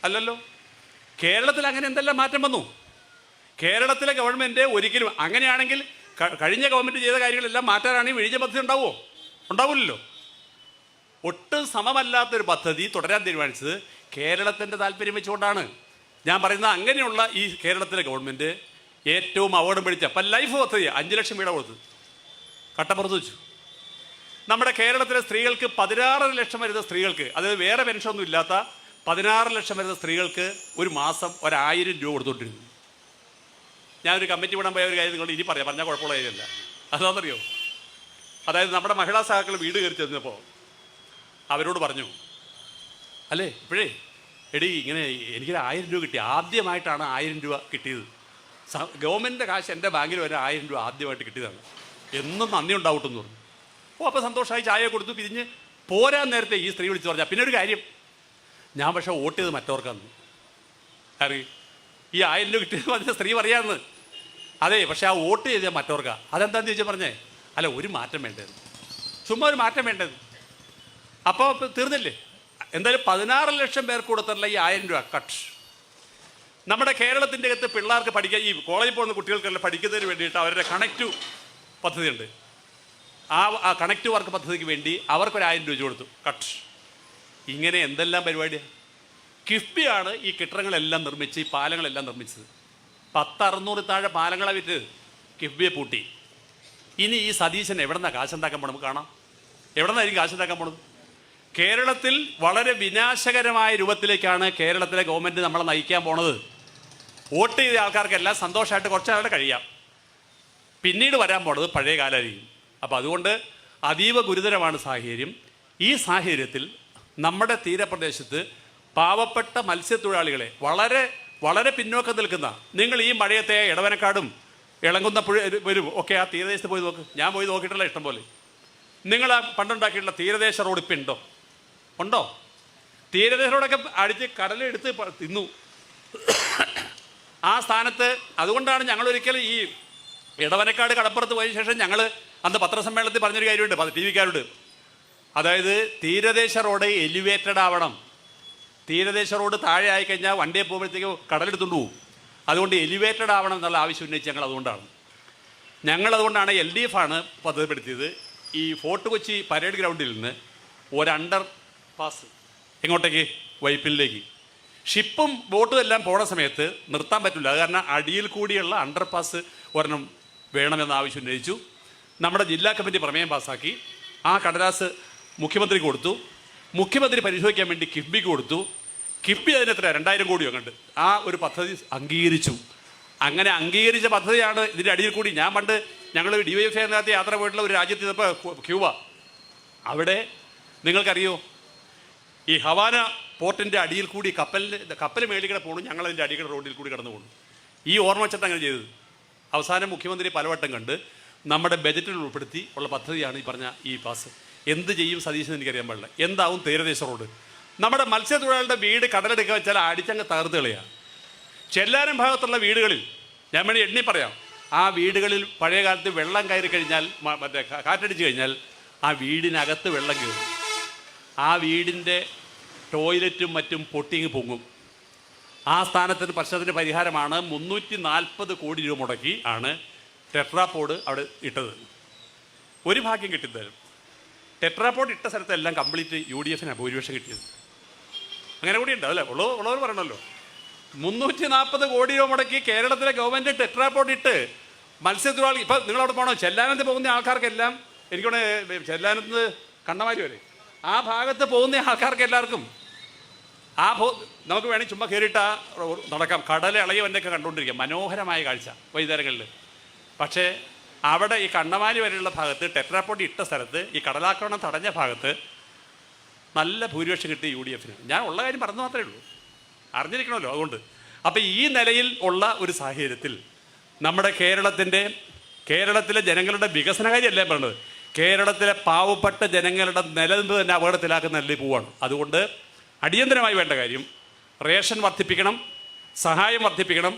അല്ലല്ലോ. കേരളത്തിൽ അങ്ങനെ എന്തെല്ലാം മാറ്റം വന്നു. കേരളത്തിലെ ഗവൺമെൻറ് ഒരിക്കലും അങ്ങനെയാണെങ്കിൽ കഴിഞ്ഞ ഗവൺമെൻറ് ചെയ്ത കാര്യങ്ങളെല്ലാം മാറ്റാനാണെങ്കിൽ വിഴിഞ്ഞ പദ്ധതി ഉണ്ടാവില്ലല്ലോ. ഒട്ടും സമമല്ലാത്തൊരു പദ്ധതി തുടരാൻ തീരുമാനിച്ചത് കേരളത്തിൻ്റെ താല്പര്യം വെച്ചുകൊണ്ടാണ്. ഞാൻ പറയുന്നത് അങ്ങനെയുള്ള ഈ കേരളത്തിലെ ഗവൺമെൻറ് ഏറ്റവും അവാർഡും പിടിച്ച ലൈഫ് പദ്ധതി 5 ലക്ഷം വീട് കൊടുത്ത് കട്ടപ്പുറത്ത് വെച്ചു. നമ്മുടെ കേരളത്തിലെ സ്ത്രീകൾക്ക് 16 ലക്ഷം വരുന്ന സ്ത്രീകൾക്ക്, അതായത് വേറെ പെൻഷനൊന്നും ഇല്ലാത്ത 16 ലക്ഷം വരുന്ന സ്ത്രീകൾക്ക് ഒരു മാസം 1000 രൂപ കൊടുത്തുകൊണ്ടിരുന്നു. ഞാനൊരു കമ്മിറ്റി വിടാൻ പോയ ഒരു കാര്യം നിങ്ങൾ ഇനി പറഞ്ഞാൽ കുഴപ്പമുള്ള കാര്യമല്ല. അതാണെന്നറിയോ? അതായത് നമ്മുടെ മഹിളാ സഹാക്കൾ വീട് കയറി ചെന്നപ്പോൾ അവരോട് പറഞ്ഞു, അല്ലേ ഇപ്പോഴേ എടി ഇങ്ങനെ എനിക്കൊരു 1000 രൂപ കിട്ടി, ആദ്യമായിട്ടാണ് 1000 രൂപ കിട്ടിയത്. ഗവൺമെൻറ്റിൻ്റെ കാശ് എൻ്റെ ബാങ്കിൽ വരെ 1000 രൂപ ആദ്യമായിട്ട് കിട്ടിയതാണ്, എന്നും നന്ദി ഉണ്ടാവട്ടെന്ന് പറഞ്ഞു. അപ്പോൾ സന്തോഷമായി ചായ കൊടുത്തു പിരിഞ്ഞ് പോരാൻ നേരത്തെ ഈ സ്ത്രീ വിളിച്ച് പറഞ്ഞാൽ, പിന്നെ ഒരു കാര്യം, ഞാൻ പക്ഷേ വോട്ട് ചെയ്ത് മറ്റവർക്കാന്ന് അറിയും. ഈ 1000 രൂപ കിട്ടിയത് പറഞ്ഞ സ്ത്രീ പറയാമെന്ന്. അതെ, പക്ഷേ ആ വോട്ട് ചെയ്താൽ മറ്റവർക്കാ. അതെന്താണെന്ന് ചോദിച്ചാൽ പറഞ്ഞേ, അല്ല ഒരു മാറ്റം വേണ്ടത്, ചുമ്മാ ഒരു മാറ്റം വേണ്ടത്. അപ്പോൾ തീർന്നില്ലേ? എന്തായാലും 16 ലക്ഷം പേർക്ക് കൊടുത്തിട്ടുള്ള ഈ 1000 രൂപ കട്ട്. നമ്മുടെ കേരളത്തിൻ്റെ അകത്ത് പിള്ളേർക്ക് പഠിക്കാൻ, ഈ കോളേജിൽ പോകുന്ന കുട്ടികൾക്കെല്ലാം പഠിക്കുന്നതിന് വേണ്ടിയിട്ട് അവരുടെ കണക്റ്റീവ് പദ്ധതിയുണ്ട്. ആ കണക്റ്റീവ് വർക്ക് പദ്ധതിക്ക് വേണ്ടി അവർക്കൊരു 1000 രൂപ കൊടുത്തു കട്ട്. ഇങ്ങനെ എന്തെല്ലാം പരിപാടിയാണ്. കിഫ്ബിയാണ് ഈ കെട്ടിടങ്ങളെല്ലാം നിർമ്മിച്ച്, ഈ പാലങ്ങളെല്ലാം നിർമ്മിച്ചത്. 10-600 താഴെ പാലങ്ങളെ വിറ്റ് കിഫ്ബിയെ പൂട്ടി. ഇനി ഈ സതീശൻ എവിടെ നിന്നാണ് കാശുണ്ടാക്കാൻ പോകണം? നമുക്ക് കാണാം എവിടെ നിന്നായിരിക്കും കാശുണ്ടാക്കാൻ പോണത്. കേരളത്തിൽ വളരെ വിനാശകരമായ രൂപത്തിലേക്കാണ് കേരളത്തിലെ ഗവൺമെൻറ് നമ്മളെ നയിക്കാൻ പോണത്. വോട്ട് ചെയ്ത ആൾക്കാർക്കെല്ലാം സന്തോഷമായിട്ട് കുറച്ച് നാളെ കഴിയാം. പിന്നീട് വരാൻ പോണത് പഴയ കാലമായിരിക്കും. അപ്പോൾ അതുകൊണ്ട് അതീവ ഗുരുതരമാണ് സാഹചര്യം. ഈ സാഹചര്യത്തിൽ നമ്മുടെ തീരപ്രദേശത്ത് പാവപ്പെട്ട മത്സ്യത്തൊഴിലാളികളെ വളരെ വളരെ പിന്നോക്കം നിൽക്കുന്ന, നിങ്ങൾ ഈ മഴയത്തെ ഇടവനക്കാടും ഇളങ്ങുന്ന വരും ഒക്കെ ആ തീരദേശത്ത് പോയി നോക്ക്. ഞാൻ പോയി നോക്കിയിട്ടില്ല, ഇഷ്ടം പോലെ. നിങ്ങൾ ആ പണ്ടുണ്ടാക്കിയിട്ടുള്ള തീരദേശ റോഡ് ഇപ്പം ഉണ്ടോ? തീരദേശ റോഡൊക്കെ അടിച്ച് കടലെടുത്ത് തിന്നു ആ സ്ഥാനത്ത്. അതുകൊണ്ടാണ് ഞങ്ങളൊരിക്കലും ഈ ഇടവനക്കാട് കടപ്പുറത്ത് പോയ ശേഷം ഞങ്ങൾ അന്ന് പത്രസമ്മേളനത്തിൽ പറഞ്ഞൊരു കാര്യമുണ്ട് ടി വിക്കാരോട്. അതായത് തീരദേശ റോഡ് എലിവേറ്റഡ് ആവണം. തീരദേശ റോഡ് താഴെ ആയിക്കഴിഞ്ഞാൽ വണ്ടിയെ പോകുമ്പോഴത്തേക്ക് കടലെടുത്തുകൊണ്ട് പോകും. അതുകൊണ്ട് എലിവേറ്റഡ് ആവണം എന്നുള്ള ആവശ്യം ഉന്നയിച്ച് ഞങ്ങളതുകൊണ്ടാണ് LDF ആണ് പദ്ധതിപ്പെടുത്തിയത്. ഈ ഫോർട്ട് കൊച്ചി പരേഡ് ഗ്രൗണ്ടിൽ നിന്ന് ഒരു അണ്ടർ പാസ് എങ്ങോട്ടേക്ക്, വൈപ്പിനിലേക്ക്. ഷിപ്പും ബോട്ടും എല്ലാം പോണ സമയത്ത് നിർത്താൻ പറ്റില്ല. അത് കാരണം അടിയിൽ കൂടിയുള്ള അണ്ടർ പാസ് ഒരെണ്ണം വേണമെന്ന ആവശ്യം ഉന്നയിച്ചു. നമ്മുടെ ജില്ലാ കമ്മിറ്റി പ്രമേയം പാസ്സാക്കി. ആ കടലാസ് മുഖ്യമന്ത്രിക്ക് കൊടുത്തു. മുഖ്യമന്ത്രി പരിശോധിക്കാൻ വേണ്ടി കിഫ്ബിക്ക് കൊടുത്തു. കിഫ്ബി അതിനെത്ര 2000 കോടിയോ കണ്ട് ആ ഒരു പദ്ധതി അംഗീകരിച്ചു. അങ്ങനെ അംഗീകരിച്ച പദ്ധതിയാണ് ഇതിൻ്റെ അടിയിൽ കൂടി. ഞാൻ പണ്ട് ഞങ്ങൾ DYFI അതിനകത്ത് യാത്ര പോയിട്ടുള്ള ഒരു രാജ്യത്ത് ഇപ്പോൾ ക്യൂബ. അവിടെ നിങ്ങൾക്കറിയോ, ഈ ഹവാന പോർട്ടിൻ്റെ അടിയിൽ കൂടി കപ്പൽ മേളിക്കടെ പോകണം. ഞങ്ങളതിൻ്റെ അടിക്കടെ റോഡിൽ കൂടി കടന്നു പോകണം. ഈ ഓർമ്മ വെച്ചിട്ട് അങ്ങനെ ചെയ്തത്. അവസാനം മുഖ്യമന്ത്രി പലവട്ടം കണ്ട് നമ്മുടെ ബജറ്റിൽ ഉൾപ്പെടുത്തി ഉള്ള പദ്ധതിയാണ് ഈ പറഞ്ഞ ഈ പാസ്. എന്ത് ചെയ്യും സതീശൻ എനിക്കറിയാൻ പാടില്ല. എന്താവും തീരദേശ റോഡ്? നമ്മുടെ മത്സ്യത്തൊഴിലാളികളുടെ വീട് കടലെടുക്കുക വെച്ചാൽ അടിച്ചങ്ങ് തകർത്ത് കളയുക. ചെല്ലാനം ഭാഗത്തുള്ള വീടുകളിൽ ഞാൻ വേണ്ടി എണ്ണി പറയാം. ആ വീടുകളിൽ പഴയ കാലത്ത് വെള്ളം കയറി കഴിഞ്ഞാൽ, മറ്റേ കാറ്റടിച്ച് കഴിഞ്ഞാൽ ആ വീടിനകത്ത് വെള്ളം കയറും. ആ വീടിൻ്റെ ടോയ്ലറ്റും മറ്റും പൊട്ടിങ്ങ് പൊങ്ങും. ആ സ്ഥാനത്തിന് പ്രശ്നത്തിന് പരിഹാരമാണ് 340 കോടി രൂപ മുടക്കി ആണ് ടെട്രാപോഡ് അവിടെ ഇട്ടത്. ഒരു ഭാഗ്യം കിട്ടിത്തരും. ടെട്രാപോഡ് ഇട്ട സ്ഥലത്തെല്ലാം കംപ്ലീറ്റ് UDFനാണ് ഭൂരിപക്ഷം കിട്ടിയത്. അങ്ങനെ കൂടി ഉണ്ട് അല്ലേ, ഉള്ളവർ പറയണമല്ലോ. 340 കോടി രൂപ മുടക്കി കേരളത്തിലെ ഗവൺമെൻറ് ടെട്രാപോഡ് ഇട്ട് മത്സ്യത്തൊഴിലാളി. ഇപ്പം നിങ്ങളവിടെ പോകണോ, ചെല്ലാനത്ത് പോകുന്ന ആൾക്കാർക്കെല്ലാം, എനിക്കോടെ ചെല്ലാനത്ത് കണ്ണമാരി വരെ ആ ഭാഗത്ത് പോകുന്ന ആൾക്കാർക്ക് എല്ലാവർക്കും നമുക്ക് വേണമെങ്കിൽ ചുമ്മാ കയറിയിട്ട് നടക്കാം. കടൽ ഇളകി വന്നൊക്കെ കണ്ടുകൊണ്ടിരിക്കാം. മനോഹരമായ കാഴ്ച വൈകുന്നേരങ്ങളിൽ. പക്ഷേ അവിടെ ഈ കണ്ണമാലി വരെയുള്ള ഭാഗത്ത് ടെട്രാപോഡ് ഇട്ട സ്ഥലത്ത് ഈ കടലാക്രമണം തടഞ്ഞ ഭാഗത്ത് നല്ല ഭൂരിപക്ഷം കിട്ടി UDFന്. ഞാൻ ഉള്ള കാര്യം പറഞ്ഞു മാത്രമേ ഉള്ളൂ, അറിഞ്ഞിരിക്കണമല്ലോ. അതുകൊണ്ട് അപ്പം ഈ നിലയിൽ ഉള്ള ഒരു സാഹചര്യത്തിൽ നമ്മുടെ കേരളത്തിലെ ജനങ്ങളുടെ വികസനകാര്യമല്ല പറഞ്ഞത്, കേരളത്തിലെ പാവപ്പെട്ട ജനങ്ങളുടെ നിലനിൽപ്പ് തന്നെ അപകടത്തിലാക്കുന്ന നിലയിൽ പോവാണ്. അതുകൊണ്ട് അടിയന്തരമായി വേണ്ട കാര്യം റേഷൻ വർദ്ധിപ്പിക്കണം, സഹായം വർദ്ധിപ്പിക്കണം,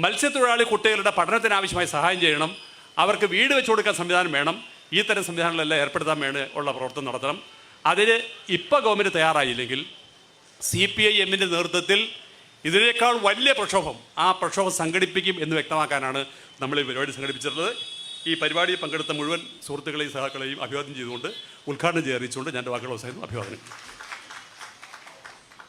മത്സ്യത്തൊഴിലാളി കുട്ടികളുടെ പഠനത്തിനാവശ്യമായി സഹായം ചെയ്യണം, അവർക്ക് വീട് വെച്ച് കൊടുക്കാൻ സംവിധാനം വേണം. ഈ തരം സംവിധാനങ്ങളെല്ലാം ഏർപ്പെടുത്താൻ ഉള്ള പ്രവർത്തനം നടത്തണം. അതിന് ഇപ്പോൾ ഗവൺമെൻറ് തയ്യാറായില്ലെങ്കിൽ CPIMൻ്റെ നേതൃത്വത്തിൽ ഇതിനേക്കാൾ വലിയ പ്രക്ഷോഭം സംഘടിപ്പിക്കും എന്ന് വ്യക്തമാക്കാനാണ് നമ്മൾ ഈ പരിപാടി സംഘടിപ്പിച്ചിട്ടുള്ളത്. ഈ പരിപാടിയിൽ പങ്കെടുത്ത മുഴുവൻ സുഹൃത്തുക്കളെയും സഹാക്കളെയും അഭിവാദ്യം ചെയ്തുകൊണ്ട് ഉദ്ഘാടനം ചെയ്ത് അറിയിച്ചുകൊണ്ട് ഞാൻ വാക്കുകൾ അവസാനിക്കുന്നു. അഭിവാദനം.